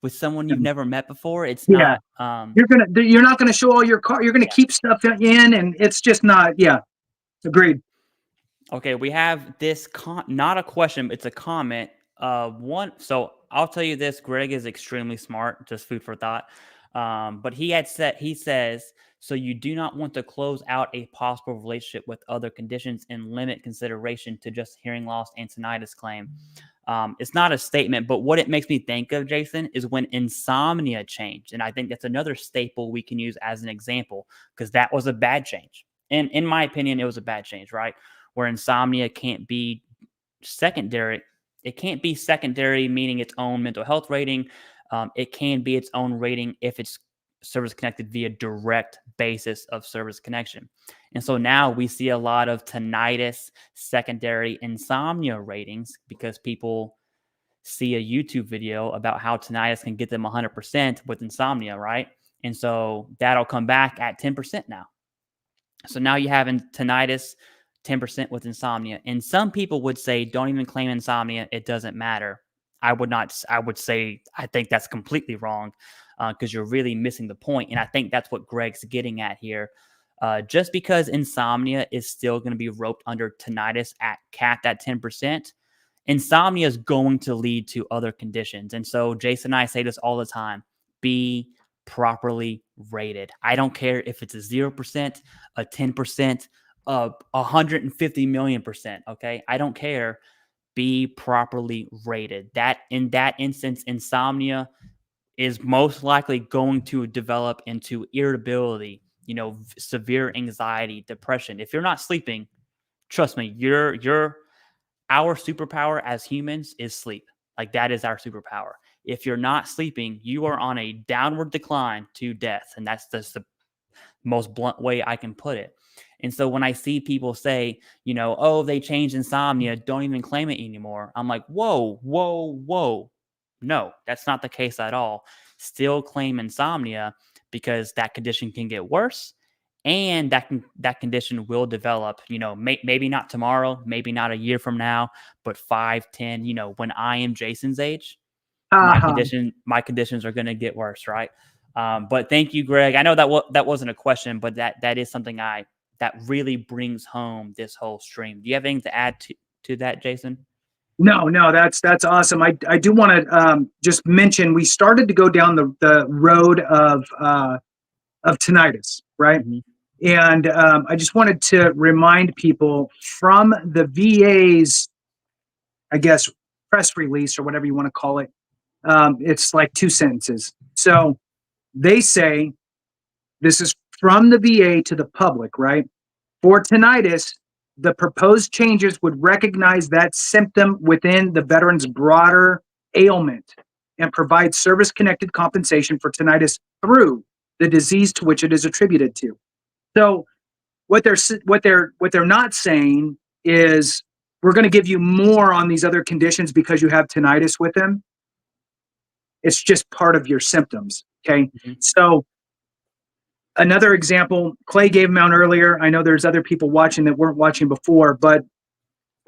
with someone you've never met before, it's not. You're not going to show all your car. You're going to keep stuff in, and it's just not. Yeah. Agreed. Okay, we have this not a question, it's a comment. So I'll tell you this: Greg is extremely smart. Just food for thought. But he says, so you do not want to close out a possible relationship with other conditions and limit consideration to just hearing loss and tinnitus claim. It's not a statement, but what it makes me think of, Jason, is when insomnia changed, and I think that's another staple we can use as an example, because that was a bad change. And in my opinion, it was a bad change, right? Where insomnia can't be secondary. It can't be secondary, meaning its own mental health rating. It can be its own rating if it's service connected via direct basis of service connection. And so now we see a lot of tinnitus secondary insomnia ratings, because people see a YouTube video about how tinnitus can get them 100% with insomnia, right? And so that'll come back at 10% now. So now you have tinnitus 10% with insomnia. And some people would say, don't even claim insomnia. It doesn't matter. I would say I think that's completely wrong, because you're really missing the point. And I think that's what Greg's getting at here. Just because insomnia is still going to be roped under tinnitus capped at 10%, insomnia is going to lead to other conditions. And so Jason and I say this all the time: be properly rated. I don't care if it's a 0%, a 10%, 150 million percent. Okay. I don't care. Be properly rated. That in that instance, insomnia is most likely going to develop into irritability, severe anxiety, depression. If you're not sleeping, trust me, our superpower as humans is sleep. Like, that is our superpower. If you're not sleeping, you are on a downward decline to death. And that's just the most blunt way I can put it. And so when I see people say, oh, they changed insomnia, don't even claim it anymore, I'm like, whoa, whoa, whoa. No, that's not the case at all. Still claim insomnia, because that condition can get worse, and that condition will develop, maybe not tomorrow, maybe not a year from now, but 5, 10, when I am Jason's age, my conditions are going to get worse, right? But thank you, Greg. I know that wasn't a question, but that is something that really brings home this whole stream. Do you have anything to add to that, Jason? No, that's awesome. I do want to just mention, we started to go down the road of tinnitus, right? Mm-hmm. And I just wanted to remind people from the VA's, I guess, press release or whatever you want to call it. It's like 2 sentences. So they say, this is from the VA to the public, right? For tinnitus, the proposed changes would recognize that symptom within the veteran's broader ailment and provide service-connected compensation for tinnitus through the disease to which it is attributed to. So what they're not saying is, we're going to give you more on these other conditions because you have tinnitus with them. It's just part of your symptoms. Okay. Mm-hmm. So another example, Clay gave them out earlier. I know there's other people watching that weren't watching before, but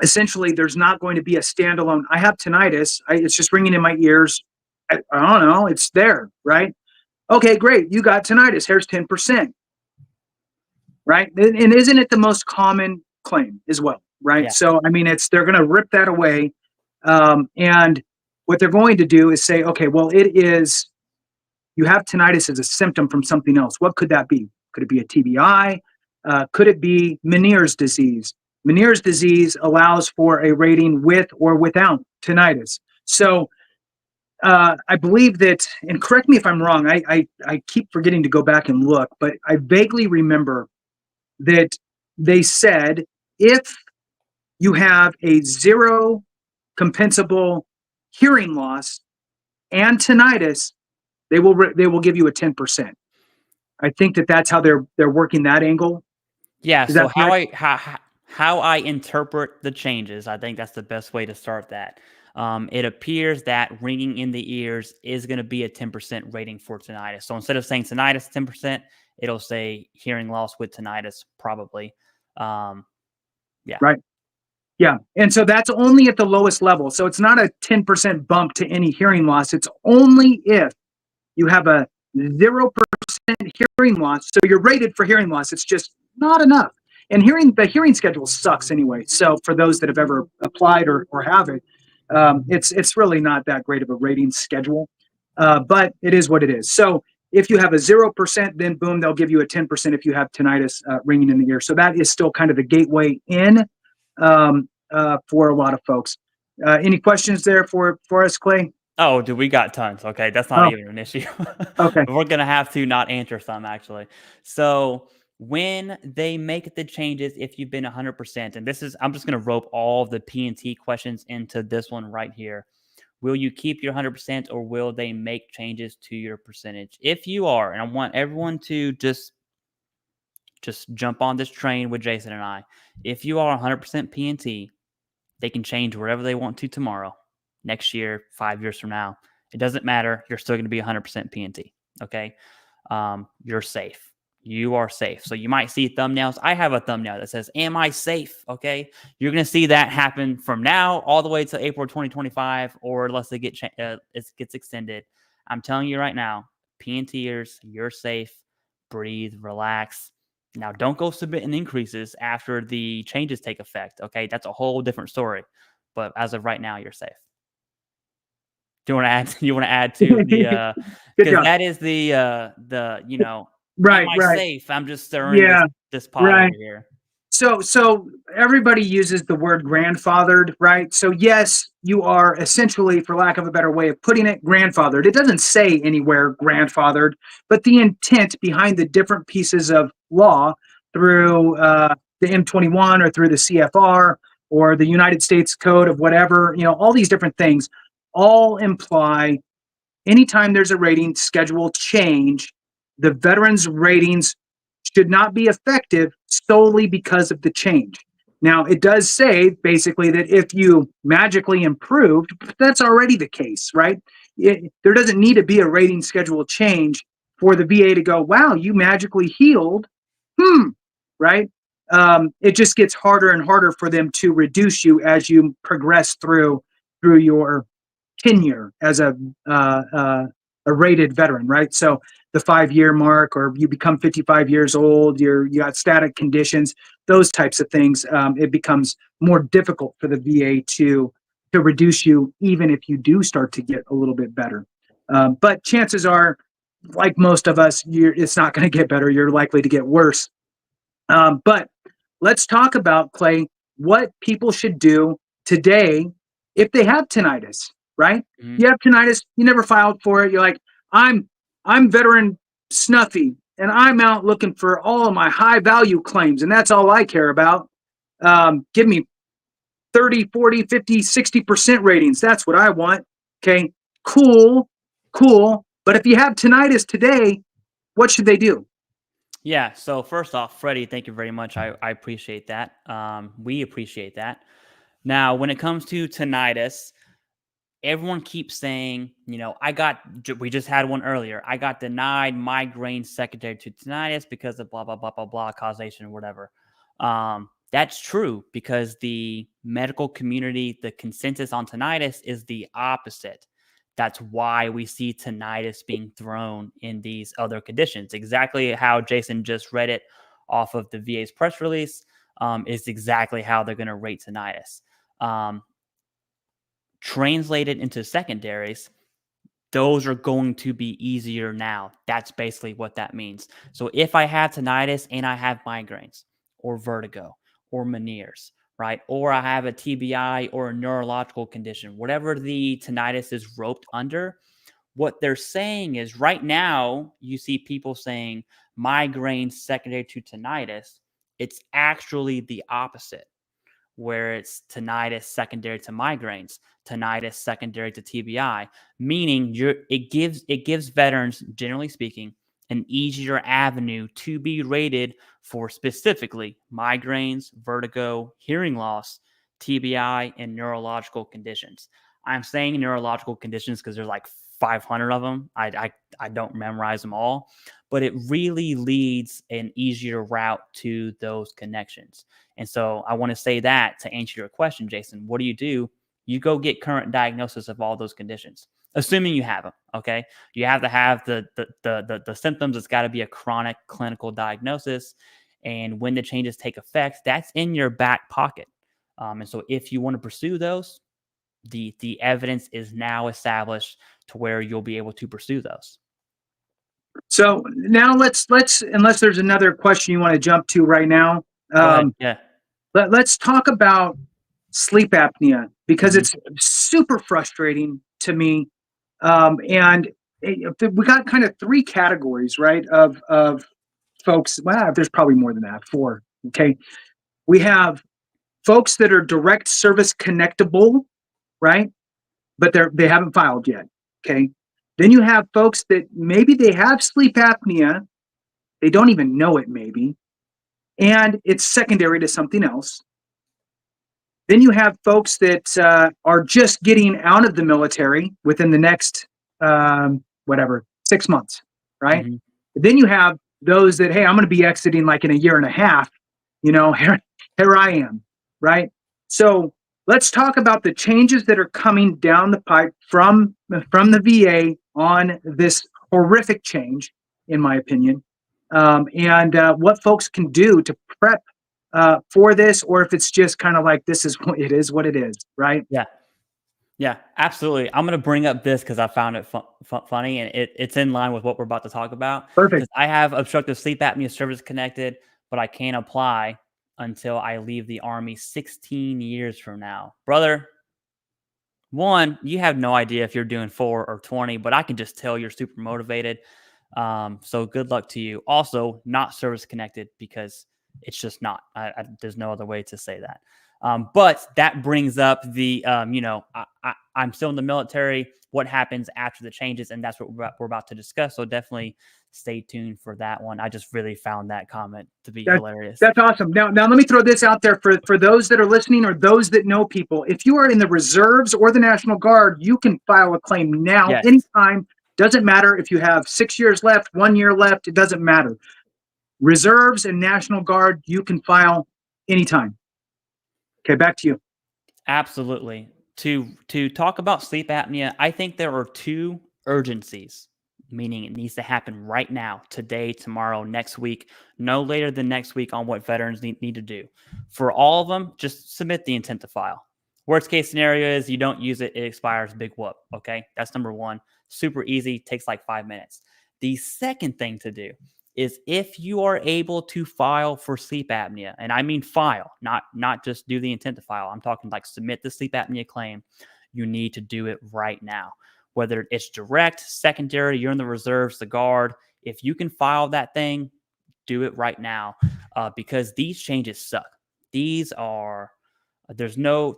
essentially there's not going to be a standalone, I have tinnitus, it's just ringing in my ears. I don't know, it's there, right? Okay, great, you got tinnitus, here's 10%, right? And isn't it the most common claim as well, right? Yeah. So, I mean, they're going to rip that away. And what they're going to do is say, okay, well, you have tinnitus as a symptom from something else. What could that be? Could it be a TBI? Could it be Meniere's disease? Meniere's disease allows for a rating with or without tinnitus. So I believe that, and correct me if I'm wrong, I keep forgetting to go back and look, but I vaguely remember that they said, if you have a 0 compensable hearing loss and tinnitus, they will give you a 10%. I think that's how they're working that angle. Yeah. Is So that how I interpret the changes, I think that's the best way to start that. It appears that ringing in the ears is going to be a 10% rating for tinnitus. So instead of saying tinnitus 10%, it'll say hearing loss with tinnitus, probably. Yeah. Right. Yeah. And so that's only at the lowest level. So it's not a 10% bump to any hearing loss. It's only if you have a 0% hearing loss. So you're rated for hearing loss. It's just not enough. And the hearing schedule sucks anyway. So for those that have ever applied or have it, it's really not that great of a rating schedule. But it is what it is. So if you have a 0%, then boom, they'll give you a 10% if you have tinnitus ringing in the ear. So that is still kind of the gateway in for a lot of folks. Any questions there for us, Clay? Oh, dude, we got tons. Okay, that's not even an issue. Okay. We're going to have to not answer some, actually. So when they make the changes, if you've been 100%, and I'm just going to rope all the P&T questions into this one right here. Will you keep your 100%, or will they make changes to your percentage? If you are, and I want everyone to just jump on this train with Jason and I. If you are 100% P&T, they can change wherever they want to tomorrow, next year, 5 years from now. It doesn't matter. You're still going to be 100% P&T. Okay. You're safe. you are safe. So you might see thumbnails. I have a thumbnail that says, am I safe? Okay. You're going to see that happen from now all the way to April 2025, or unless it gets extended. I'm telling you right now, pee and tears, you're safe. Breathe, relax. Now, don't go submitting increases after the changes take effect. Okay. That's a whole different story. But as of right now, you're safe. Do you want to add? You want to add to the Good because job. that is the am Right, I right. safe? I'm just stirring Yeah, this pot right. over here. So everybody uses the word grandfathered, right? So yes, you are essentially, for lack of a better way of putting it, grandfathered. It doesn't say anywhere grandfathered, but the intent behind the different pieces of law through the M21 or through the CFR or the United States Code of whatever, all these different things all imply anytime there's a rating schedule change, the veterans ratings should not be effective solely because of the change. Now, it does say basically that if you magically improved, that's already the case, right? There doesn't need to be a rating schedule change for the VA to go, wow, you magically healed. Right? It just gets harder and harder for them to reduce you as you progress through your tenure as a rated veteran, right? So the 5-year mark, or you become 55 years old, you got static conditions, those types of things. It becomes more difficult for the VA to reduce you, even if you do start to get a little bit better. But chances are, like most of us, it's not going to get better. You're likely to get worse. But let's talk about, Clay, what people should do today if they have tinnitus, right? Mhm. You have tinnitus, you never filed for it. You're like, I'm veteran Snuffy, and I'm out looking for all of my high value claims, and that's all I care about. Give me 30, 40, 50, 60% ratings. That's what I want. Okay, cool. But if you have tinnitus today, what should they do? Yeah. So first off, Freddie, thank you very much. I appreciate that. We appreciate that. Now, when it comes to tinnitus, everyone keeps saying, we just had one earlier. I got denied migraine secondary to tinnitus because of blah, blah, blah, blah, blah, causation or whatever. That's true because the medical community, the consensus on tinnitus is the opposite. That's why we see tinnitus being thrown in these other conditions. Exactly how Jason just read it off of the VA's press release is exactly how they're going to rate tinnitus. Translated into secondaries, those are going to be easier now. That's basically what that means. So if I have tinnitus and I have migraines or vertigo or Meniere's, right? Or I have a TBI or a neurological condition, whatever the tinnitus is roped under, what they're saying is right now you see people saying migraines secondary to tinnitus. It's actually the opposite, where it's tinnitus secondary to migraines, tinnitus secondary to TBI, meaning it gives veterans, generally speaking, an easier avenue to be rated for specifically migraines, vertigo, hearing loss, TBI, and neurological conditions. I'm saying neurological conditions because there's like 500 of them. I don't memorize them all, but it really leads an easier route to those connections. And so I want to say that to answer your question, Jason. What do? You go get current diagnosis of all those conditions, assuming you have them. Okay, you have to have the symptoms. It's got to be a chronic clinical diagnosis, and when the changes take effect, that's in your back pocket. And so if you want to pursue those, the evidence is now established to where you'll be able to pursue those. So now let's unless there's another question you want to jump to right now. Go ahead. Yeah. Let's talk about sleep apnea because Mhm. it's super frustrating to me. And we got kind of 3 categories, right? Of folks. Well, there's probably more than that. 4. Okay, we have folks that are direct service connectable, right? But they haven't filed yet. Okay. Then you have folks that maybe they have sleep apnea, they don't even know it, maybe, and it's secondary to something else. Then you have folks that are just getting out of the military within the next, 6 months, right? Mhm. Then you have those that, hey, I'm going to be exiting like in a year and a half, here I am, right? So let's talk about the changes that are coming down the pipe from the VA on this horrific change, in my opinion, and what folks can do to prep for this, or if it's just kind of like, this is what it is, right? Yeah. Yeah, absolutely. I'm going to bring up this because I found it funny, and it's in line with what we're about to talk about. Perfect. Because I have obstructive sleep apnea service connected, but I can't apply until I leave the Army 16 years from now. Brother, one, you have no idea if you're doing 4 or 20, but I can just tell you're super motivated. So good luck to you. Also, not service connected because it's just not. There's no other way to say that. But that brings up the, I'm still in the military. What happens after the changes? And that's what we're about to discuss. So definitely stay tuned for that one. I just really found that comment to be hilarious. That's awesome. Now let me throw this out there for those that are listening or those that know people. If you are in the reserves or the National Guard, you can file a claim now, anytime. Doesn't matter if you have 6 years left, 1 year left. It doesn't matter. Reserves and National Guard, you can file anytime. Okay, back to you. Absolutely. To talk about sleep apnea, I think there are 2 urgencies, meaning it needs to happen right now, today, tomorrow, next week, no later than next week on what veterans need to do. For all of them, just submit the intent to file. Worst case scenario is you don't use it, it expires, big whoop. Okay, that's number 1. Super easy, takes like 5 minutes. The second thing to do is if you are able to file for sleep apnea, and I mean file, not just do the intent to file. I'm talking like submit the sleep apnea claim. You need to do it right now. Whether it's direct, secondary, you're in the reserves, the guard. If you can file that thing, do it right now because these changes suck. These are, there's no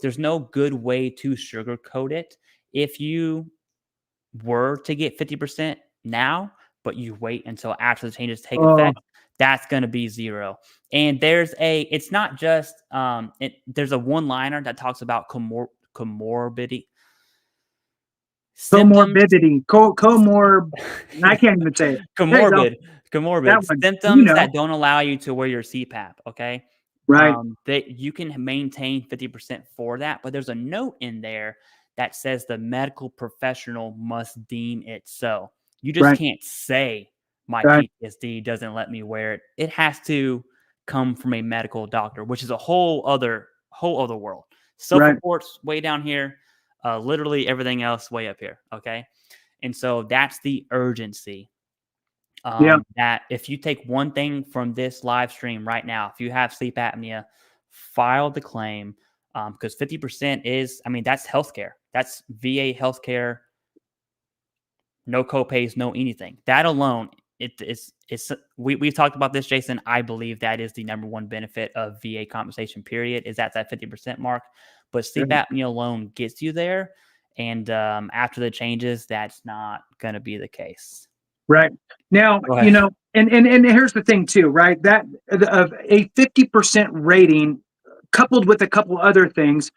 good way to sugarcoat it. If you were to get 50% now, but you wait until after the changes take effect, that's going to be 0. And it's not just, there's a one-liner that talks about comorbidity. Comorbidity. I can't even say it. Comorbid symptoms that don't allow you to wear your CPAP. Okay. Right. That you can maintain 50% for that, but there's a note in there that says the medical professional must deem it so. You just can't say my PTSD doesn't let me wear it. It has to come from a medical doctor, which is a whole other world. Self-reports way down here, literally everything else way up here. Okay. And so that's the urgency. That if you take one thing from this live stream right now, if you have sleep apnea, file the claim because 50% is, that's healthcare. That's VA healthcare. No copays, no anything. That alone, we've talked about this, Jason. I believe that is the number 1 benefit of VA compensation, period, is at that 50% mark. But sleep apnea alone gets you there. And after the changes, that's not going to be the case. Right. Now, and here's the thing too, right? That of a 50% rating coupled with a couple other things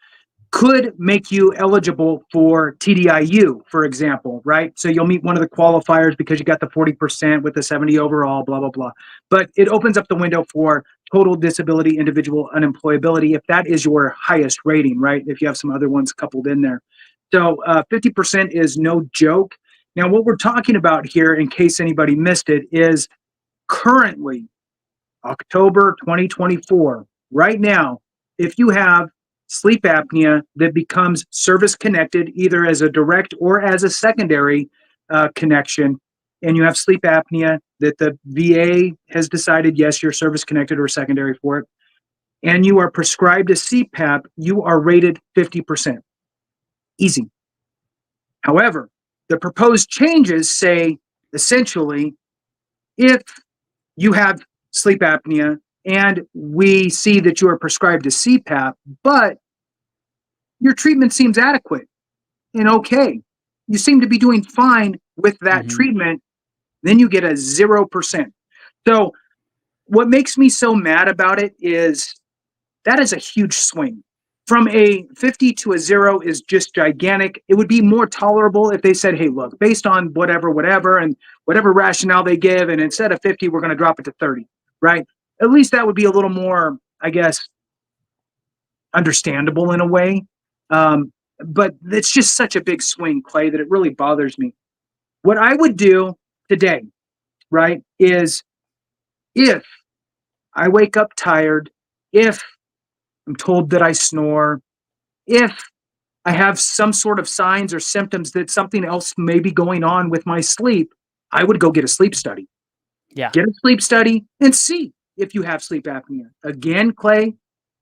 could make you eligible for TDIU, for example, right? So you'll meet one of the qualifiers because you got the 40% with the 70 overall, blah, blah, blah. But it opens up the window for total disability, individual unemployability, if that is your highest rating, right? If you have some other ones coupled in there. So 50% is no joke. Now, what we're talking about here, in case anybody missed it, is currently October 2024, right now, if you have sleep apnea that becomes service connected, either as a direct or as a secondary connection, and you have sleep apnea that the VA has decided, yes, you're service connected or secondary for it, and you are prescribed a CPAP, you are rated 50%. Easy. However, the proposed changes say, essentially, if you have sleep apnea and we see that you are prescribed a CPAP, but your treatment seems adequate and okay, you seem to be doing fine with that treatment, then you get a 0%. So what makes me so mad about it is that is a huge swing. from a 50 to a 0 is just gigantic. It would be more tolerable if they said, hey, look, based on whatever, and whatever rationale they give, and instead of 50, we're going to drop it to 30, right? At least that would be a little more, I guess, understandable in a way. But it's just such a big swing, Clay, that it really bothers me. What I would do today, right, is if I wake up tired, if I'm told that I snore, if I have some sort of signs or symptoms that something else may be going on with my sleep, I would go get a sleep study. Yeah. Get a sleep study and see if you have sleep apnea. Again, Clay,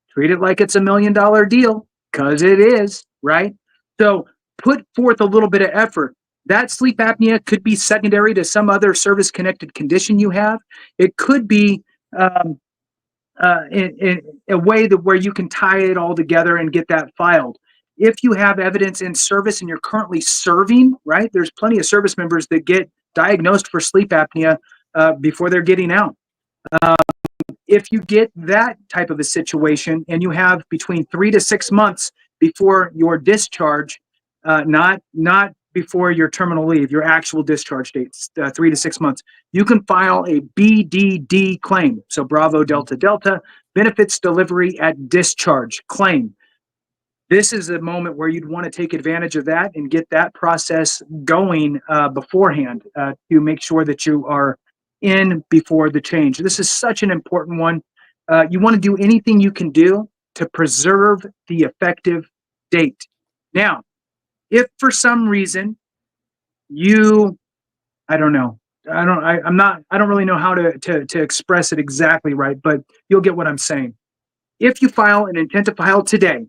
treat it like it's $1 million deal, because it is, right? So put forth a little bit of effort. That sleep apnea could be secondary to some other service-connected condition you have. It could be in a way that where you can tie it all together and get that filed. If you have evidence in service and you're currently serving, right? There's plenty of service members that get diagnosed for sleep apnea before they're getting out. If you get that type of a situation and you have between 3 to 6 months before your discharge, not before your terminal leave, your actual discharge dates, 3 to 6 months, you can file a BDD claim. So Bravo Delta Delta, benefits delivery at discharge claim. This is a moment where you'd want to take advantage of that and get that process going beforehand to make sure that you are in before the change. This is such an important one. You want to do anything you can do to preserve the effective date. Now, if for some reason I don't know, I don't really know how to express it exactly right, but you'll get what I'm saying. If you file an intent to file today,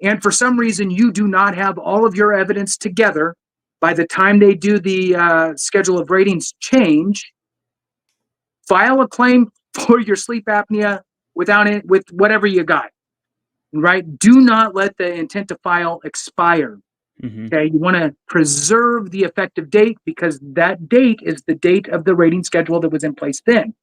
and for some reason you do not have all of your evidence together by the time they do the schedule of ratings change, file a claim for your sleep apnea with whatever you got, right? Do not let the intent to file expire. Okay, you want to preserve the effective date because that date is the date of the rating schedule that was in place then.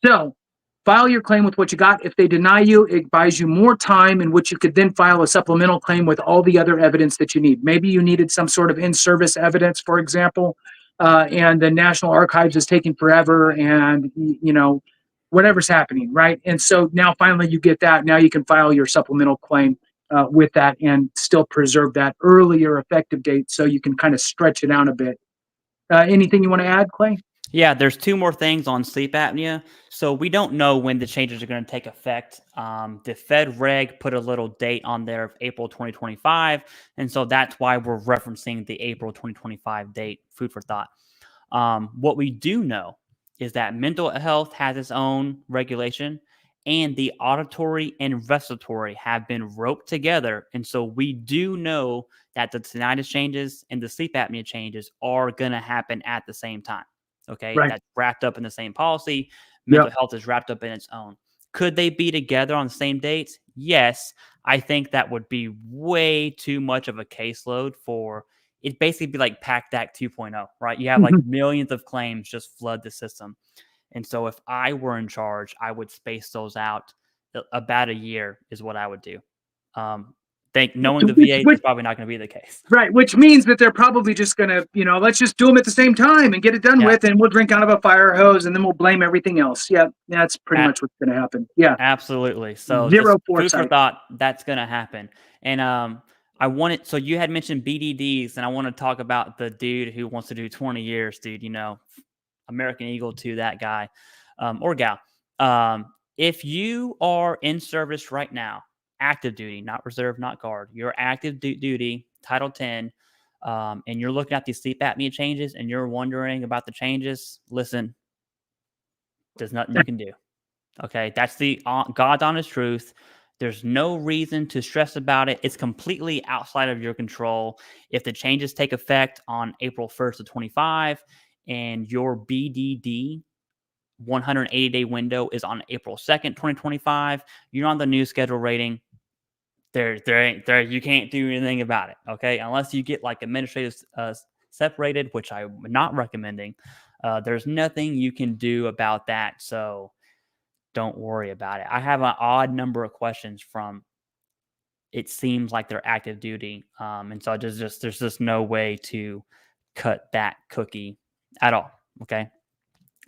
So file your claim with what you got. If they deny you, it buys you more time in which you could then file a supplemental claim with all the other evidence that you need. Maybe you needed some sort of in-service evidence, for example, and the National Archives is taking forever and, whatever's happening, right? And so now finally you get that. Now you can file your supplemental claim with that and still preserve that earlier effective date so you can kind of stretch it out a bit. Anything you want to add, Clay? Yeah, there's 2 more things on sleep apnea. So we don't know when the changes are going to take effect. The Fed Reg put a little date on there of April 2025. And so that's why we're referencing the April 2025 date, food for thought. What we do know is that mental health has its own regulation, and the auditory and respiratory have been roped together. And so we do know that the tinnitus changes and the sleep apnea changes are going to happen at the same time. Okay. Right. That's wrapped up in the same policy. Mental health is wrapped up in its own. Could they be together on the same dates? Yes. I think that would be way too much of a caseload for it. Basically be like PACT Act 2.0, right? You have like millions of claims just flood the system. And so if I were in charge, I would space those out about a year is what I would do. Knowing the VA, that's probably not going to be the case. Right, which means that they're probably just going to, let's just do them at the same time and get it done with, and we'll drink out of a fire hose, and then we'll blame everything else. Yeah, that's pretty much what's going to happen. Yeah, absolutely. So zero food foresight. for thought, that's going to happen. And so you had mentioned BDDs, and I want to talk about the dude who wants to do 20 years, dude, American Eagle to that guy or gal. If you are in service right now, active duty, not reserve, not guard, you're active duty, Title 10, and you're looking at these sleep apnea changes and you're wondering about the changes, listen, there's nothing you can do. Okay, that's the God's honest truth. There's no reason to stress about it. It's completely outside of your control. If the changes take effect on April 1st of 25 and your BDD 180-day window is on April 2nd, 2025, you're on the new schedule rating. You can't do anything about it. Okay, unless you get like administrative separated, which I'm not recommending. There's nothing you can do about that. So don't worry about it. I have an odd number of questions from it seems like they're active duty. And so there's just no way to cut that cookie at all. Okay.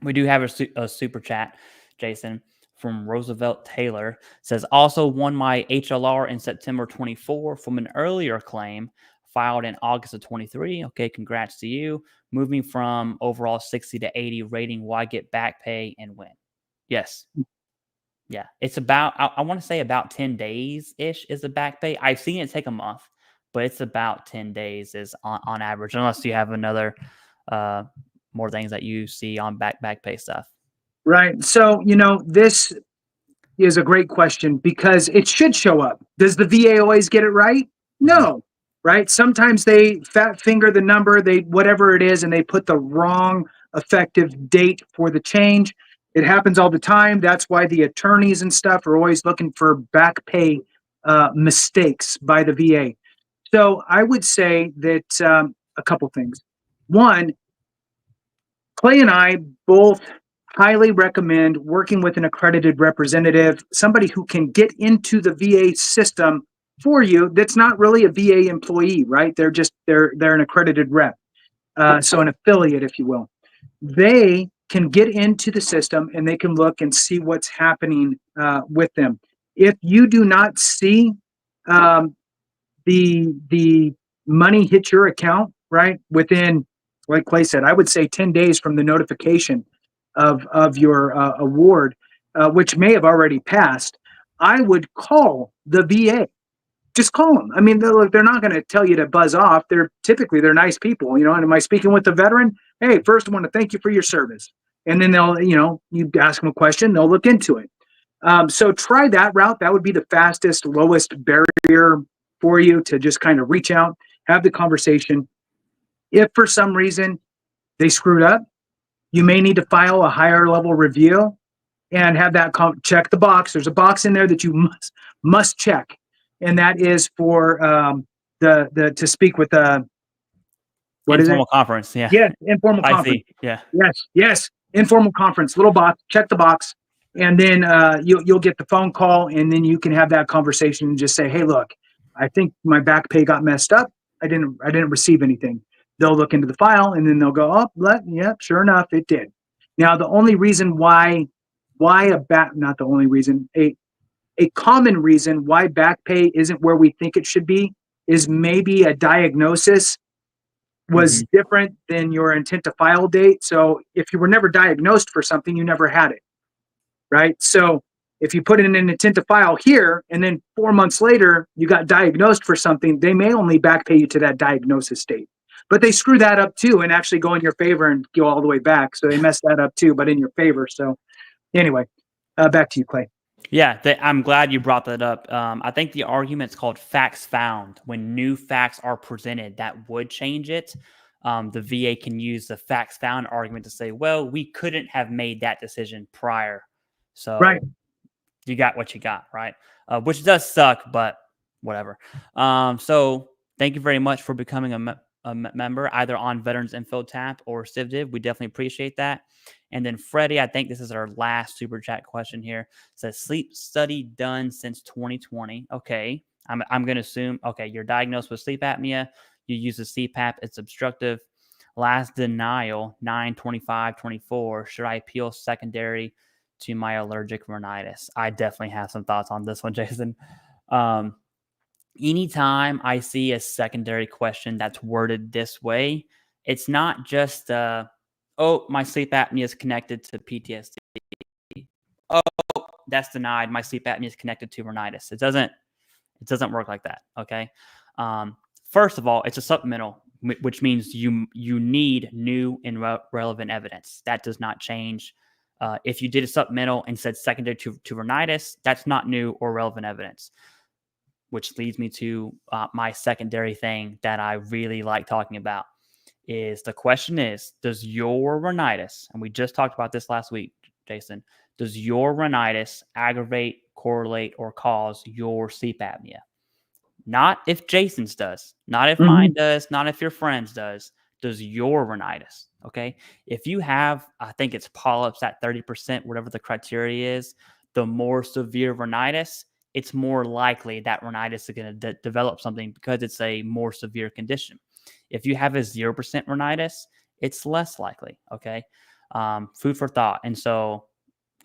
We do have a super chat, Jason, from Roosevelt Taylor. Says, also won my HLR in September 24 from an earlier claim filed in August of 23. Okay, congrats to you. Moving from overall 60 to 80 rating, why get back pay and when? Yes. Yeah, it's about, I want to say about 10 days-ish is the back pay. I've seen it take a month, but it's about 10 days is on average, unless you have another more things that you see on back pay stuff. Right. So, this is a great question because it should show up. Does the VA always get it right? No. Right. Sometimes they fat finger the number, whatever it is, and they put the wrong effective date for the change. It happens all the time. That's why the attorneys and stuff are always looking for back pay mistakes by the VA. So I would say that a couple things. One, Clay and I both highly recommend working with an accredited representative, somebody who can get into the VA system for you. That's not really a VA employee, right? They're an accredited rep, so an affiliate, if you will. They can get into the system and they can look and see what's happening with them. If you do not see the money hit your account, right, within, like Clay said, I would say 10 days from the notification of your award, which may have already passed, I would call the VA. Just call them. I mean, they're not going to tell you to buzz off. They're nice people, and am I speaking with the veteran? Hey, first I want to thank you for your service. And then they'll, you ask them a question, they'll look into it. So try that route. That would be the fastest, lowest barrier for you to just kind of reach out, have the conversation. If for some reason they screwed up, you may need to file a higher level review and have that check the box. There's a box in there that you must check, and that is for to speak with what is it? Informal conference. Yeah. Yes, informal conference. Yeah. Yes. Informal conference. Little box. Check the box, and then you'll get the phone call, and then you can have that conversation and just say, "Hey, look, I think my back pay got messed up. I didn't receive anything." They'll look into the file and then they'll go, "Oh, yeah, sure enough, it did." Now, the only reason not the only reason, a common reason why back pay isn't where we think it should be is maybe a diagnosis was different than your intent to file date. So if you were never diagnosed for something, you never had it, right? So if you put in an intent to file here and then 4 months later you got diagnosed for something, they may only back pay you to that diagnosis date. But they screw that up too and actually go in your favor and go all the way back. So they mess that up too, but in your favor. So anyway, back to you, Clay. Yeah, I'm glad you brought that up. I think the argument's called facts found. When new facts are presented that would change it, the VA can use the facts found argument to say, well, we couldn't have made that decision prior. So right. You got what you got, right? Which does suck, but whatever. So thank you very much for becoming a member, either on Veterans Info Tap or CivDiv. We definitely appreciate that. And then Freddie, I think this is our last super chat question here. It says sleep study done since 2020. Okay. I'm going to assume, okay, you're diagnosed with sleep apnea. You use a CPAP. It's obstructive. Last denial, 9/25/24. Should I appeal secondary to my allergic rhinitis? I definitely have some thoughts on this one, Jason. Anytime I see a secondary question that's worded this way, it's not just, oh, my sleep apnea is connected to PTSD. Oh, that's denied. My sleep apnea is connected to rhinitis. It doesn't work like that. Okay. First of all, it's a supplemental, which means you need new and relevant evidence. That does not change. If you did a supplemental and said secondary to rhinitis, that's not new or relevant evidence. Which leads me to my secondary thing that I really like talking about is the question is, does your rhinitis, and we just talked about this last week, Jason, does your rhinitis aggravate, correlate, or cause your sleep apnea? Not if Jason's does, not if mine does, not if your friend's does. does your rhinitis. Okay. If you have, I think it's polyps at 30%, whatever the criteria is, the more severe rhinitis, it's more likely that rhinitis is going to develop something because it's a more severe condition. If you have a 0% rhinitis, it's less likely. Okay. Food for thought. And so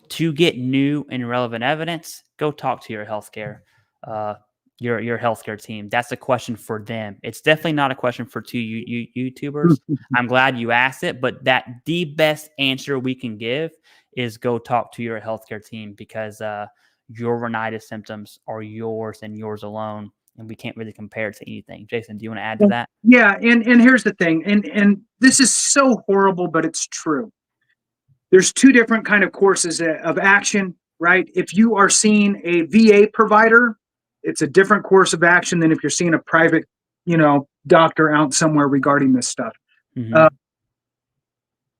to get new and relevant evidence, go talk to your healthcare, your healthcare team. That's a question for them. It's definitely not a question for two YouTubers. I'm glad you asked it, but the best answer we can give is go talk to your healthcare team, because your rhinitis symptoms are yours and yours alone, and we can't really compare it to anything. Jason, do you want to add to that? Yeah, and here's the thing, and this is so horrible, but it's true. There's two different kind of courses of action, right? If you are seeing a VA provider, it's a different course of action than if you're seeing a private, doctor out somewhere regarding this stuff. Mm-hmm.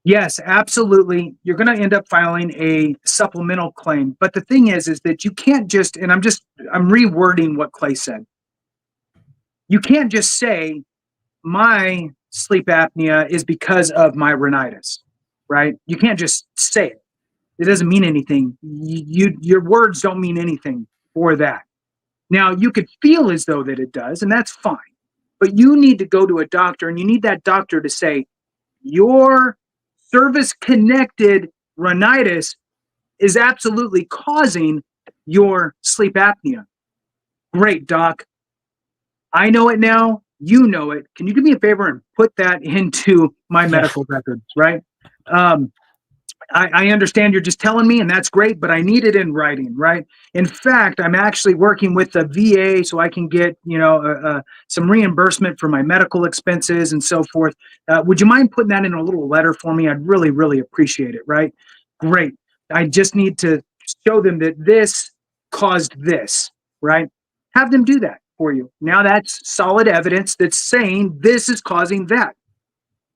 Yes, absolutely. You're going to end up filing a supplemental claim. But the thing is that you can't just, and I'm rewording what Clay said. You can't just say my sleep apnea is because of my rhinitis, right? You can't just say it. It doesn't mean anything. Your words don't mean anything for that. Now, you could feel as though that it does, and that's fine. But you need to go to a doctor, and you need that doctor to say, your service-connected rhinitis is absolutely causing your sleep apnea. Great, doc. I know it now. You know it. Can you do me a favor and put that into my medical records, right? I understand you're just telling me, and that's great, but I need it in writing, right? In fact, I'm actually working with the VA so I can get, some reimbursement for my medical expenses and so forth. Would you mind putting that in a little letter for me? I'd really, really appreciate it, right? Great. I just need to show them that this caused this, right? Have them do that for you. Now that's solid evidence that's saying this is causing that,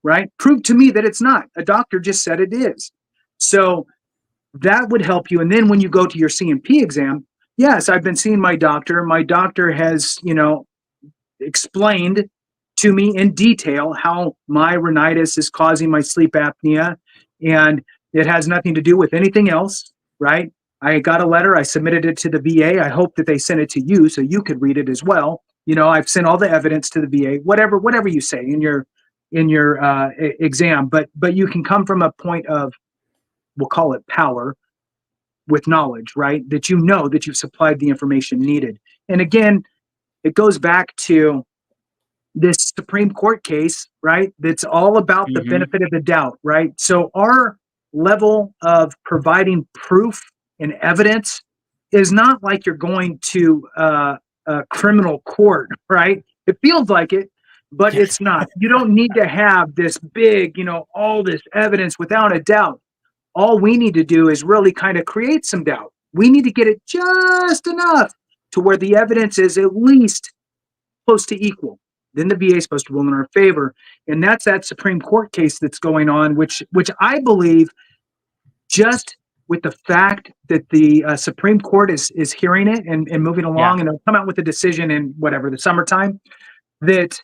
right? Prove to me that it's not. A doctor just said it is. So that would help you. And then when you go to your CMP exam, yes, I've been seeing my doctor. My doctor has, explained to me in detail how my rhinitis is causing my sleep apnea, and it has nothing to do with anything else, right? I got a letter. I submitted it to the VA. I hope that they sent it to you so you could read it as well. I've sent all the evidence to the VA, whatever you say in your exam, but you can come from a point of, we'll call it power, with knowledge, right? That that you've supplied the information needed. And again, it goes back to this Supreme Court case, right? That's all about the benefit of the doubt, right? So our level of providing proof and evidence is not like you're going to a criminal court, right? It feels like it, but it's not. You don't need to have this big, all this evidence without a doubt. All we need to do is really kind of create some doubt. We need to get it just enough to where the evidence is at least close to equal. Then the VA is supposed to rule in our favor. And that's that Supreme Court case that's going on, which I believe, just with the fact that the Supreme Court is hearing it and moving along, and they'll come out with a decision in the summertime, that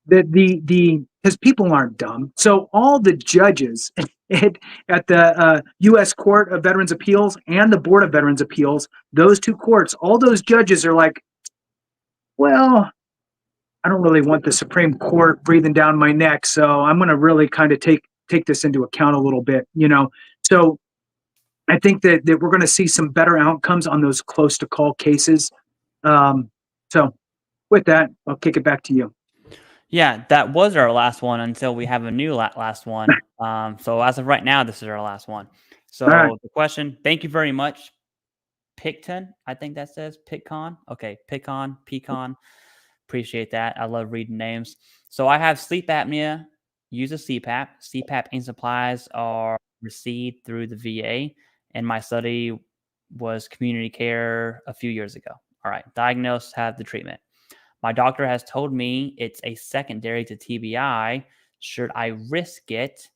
because people aren't dumb. So all the judges at the U.S. Court of Veterans Appeals and the Board of Veterans Appeals, those two courts, all those judges are like, well, I don't really want the Supreme Court breathing down my neck, so I'm going to really kind of take this into account a little bit, So I think that we're going to see some better outcomes on those close to call cases. So with that, I'll kick it back to you. Yeah, that was our last one until we have a new last one. So as of right now, this is our last one. So the question, thank you very much. Picton, I think that says Pitcon. Okay, Pecan. Appreciate that. I love reading names. So I have sleep apnea, use a CPAP. CPAP and supplies are received through the VA, and my study was community care a few years ago. All right, diagnosed, have the treatment. My doctor has told me it's a secondary to TBI. Should I risk it?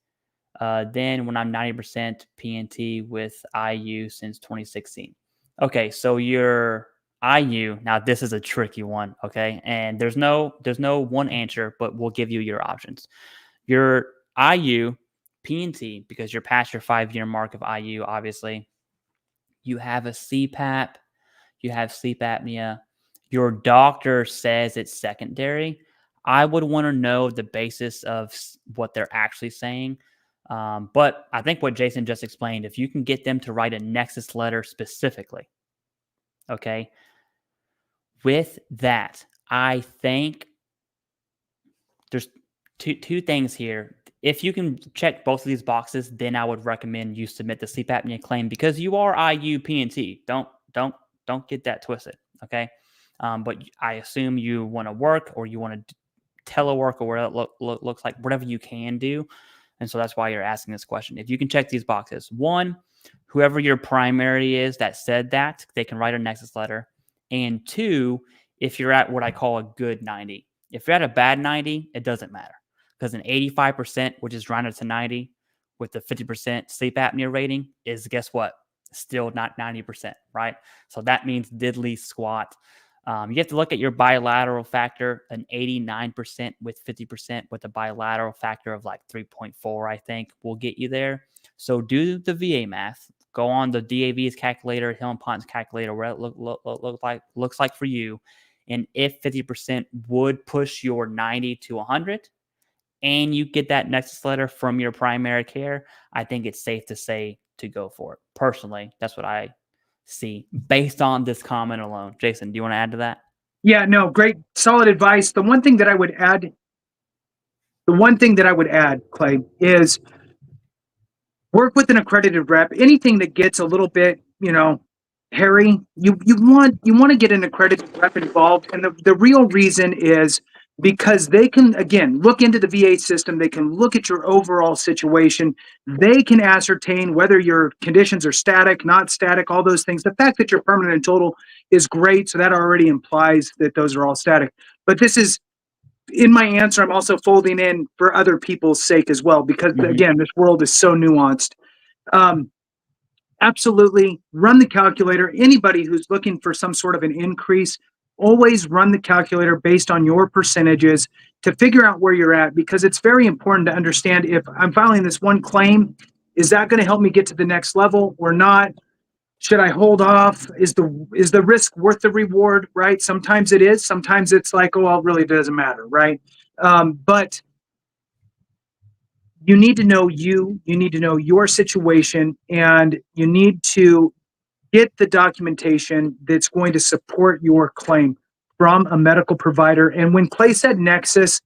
Then when I'm 90% PNT with IU since 2016. Okay, so your IU. Now this is a tricky one, okay? And there's no one answer, but we'll give you your options. Your IU, P&T, because you're past your 5-year mark of IU, obviously. You have a CPAP, you have sleep apnea. Your doctor says it's secondary. I would want to know the basis of what they're actually saying. But I think what Jason just explained, if you can get them to write a Nexus letter specifically, okay, with that, I think there's two things here. If you can check both of these boxes, then I would recommend you submit the sleep apnea claim because you are IU P&T. Don't get that twisted, okay? But I assume you want to work or you want to telework or whatever it looks like, whatever you can do. And so that's why you're asking this question. If you can check these boxes, one, whoever your primary is that said that, they can write a Nexus letter. And two, if you're at what I call a good 90. If you're at a bad 90, it doesn't matter because an 85%, which is rounded to 90 with the 50% sleep apnea rating is, guess what? Still not 90%, right? So that means diddly squat. You have to look at your bilateral factor, an 89% with 50% with a bilateral factor of like 3.4, I think will get you there. So do the VA math. Go on the DAV's calculator, Hill and Ponton's calculator, where it looks like for you. And if 50% would push your 90 to 100 and you get that Nexus letter from your primary care, I think it's safe to say to go for it. Personally, that's what I see based on this comment alone. Jason, do you want to add to that? Yeah, no, great, solid advice. The one thing that I would add, Clay, is work with an accredited rep. Anything that gets a little bit, hairy, you want to get an accredited rep involved. And the real reason is because they can, again, look into the VA system. They can look at your overall situation. They can ascertain whether your conditions are static, not static, all those things. The fact that you're permanent and total is great. So that already implies that those are all static. But this is, in my answer, I'm also folding in for other people's sake as well, because again, this world is so nuanced. Absolutely run the calculator. Anybody who's looking for some sort of an increase, always run the calculator based on your percentages to figure out where you're at, because it's very important to understand if I'm filing this one claim, is that going to help me get to the next level or not? Should I hold off? Is the risk worth the reward, right? Sometimes it is. Sometimes it's like, oh, well, it really doesn't matter, right? But you need to know you need to know your situation, and you need to get the documentation that's going to support your claim from a medical provider. And when Clay said Nexus,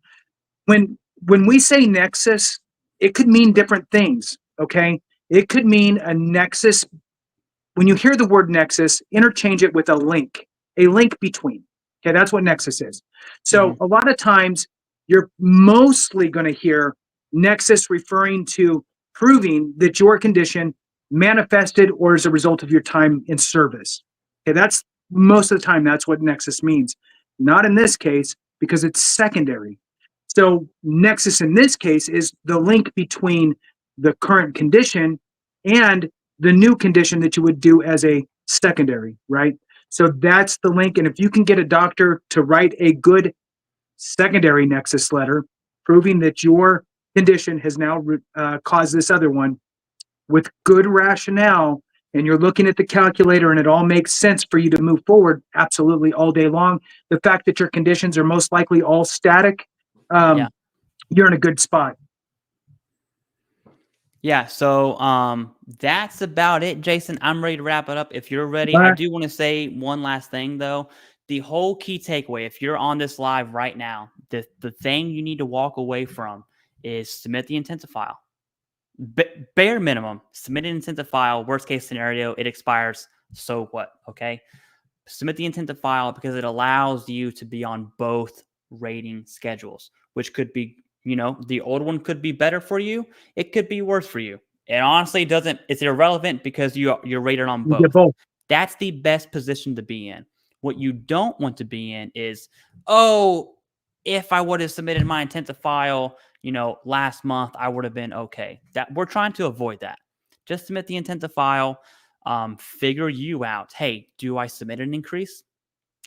when we say Nexus, it could mean different things, okay? It could mean a Nexus. When you hear the word Nexus, interchange it with a link between. Okay, that's what Nexus is. So a lot of times you're mostly going to hear Nexus referring to proving that your condition manifested or as a result of your time in service. Okay, that's most of the time that's what Nexus means. Not in this case, because it's secondary. So Nexus in this case is the link between the current condition and the new condition that you would do as a secondary, right? So that's the link. And if you can get a doctor to write a good secondary Nexus letter proving that your condition has now caused this other one with good rationale, and you're looking at the calculator and it all makes sense for you to move forward, absolutely, all day long. The fact that your conditions are most likely all static, you're in a good spot. Yeah, so that's about it, Jason. I'm ready to wrap it up if you're ready. I do want to say one last thing, though. The whole key takeaway, if you're on this live right now, the thing you need to walk away from is submit the incentive file. Bare minimum, submit an incentive file. Worst case scenario, it expires. So what? Okay. Submit the incentive file because it allows you to be on both rating schedules, which could be, the old one could be better for you. It could be worse for you. It honestly doesn't, it's irrelevant because you're rated on both. That's the best position to be in. What you don't want to be in is, if I would have submitted my incentive file, last month, I would have been okay. That we're trying to avoid that. Just submit the incentive file, figure you out. Hey, do I submit an increase?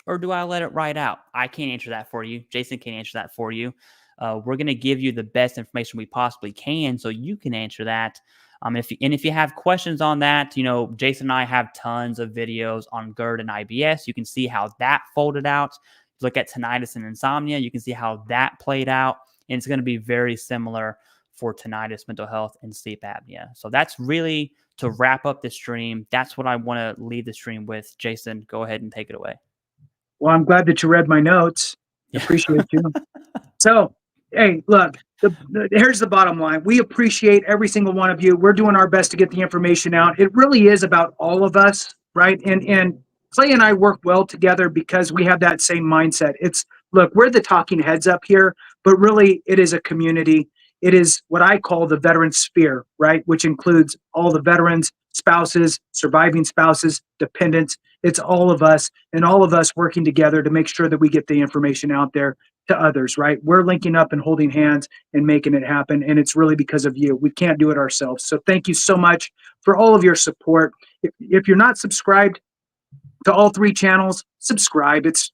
or do I let it ride out? I can't answer that for you. Jason can't answer that for you. We're going to give you the best information we possibly can so you can answer that. If you have questions on that, Jason and I have tons of videos on GERD and IBS. You can see how that folded out. Look at tinnitus and insomnia. You can see how that played out. And it's going to be very similar for tinnitus, mental health, and sleep apnea. So that's really to wrap up the stream. That's what I want to leave the stream with. Jason, go ahead and take it away. Well, I'm glad that you read my notes. Appreciate you. So, hey, look, here's the bottom line. We appreciate every single one of you. We're doing our best to get the information out. It really is about all of us, right? And Clay and I work well together because we have that same mindset. Look, we're the talking heads up here, but really it is a community. It is what I call the veteran sphere, right? Which includes all the veterans, spouses, surviving spouses, dependents. It's all of us, and all of us working together to make sure that we get the information out there to others, right? We're linking up and holding hands and making it happen. And it's really because of you. We can't do it ourselves. So thank you so much for all of your support. If you're not subscribed to all 3 channels, subscribe. It's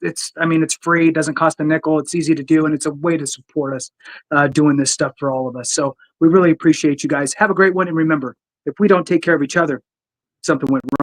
free. It doesn't cost a nickel. It's easy to do. And it's a way to support us doing this stuff for all of us. So we really appreciate you guys. Have a great one. And remember, if we don't take care of each other, something went wrong.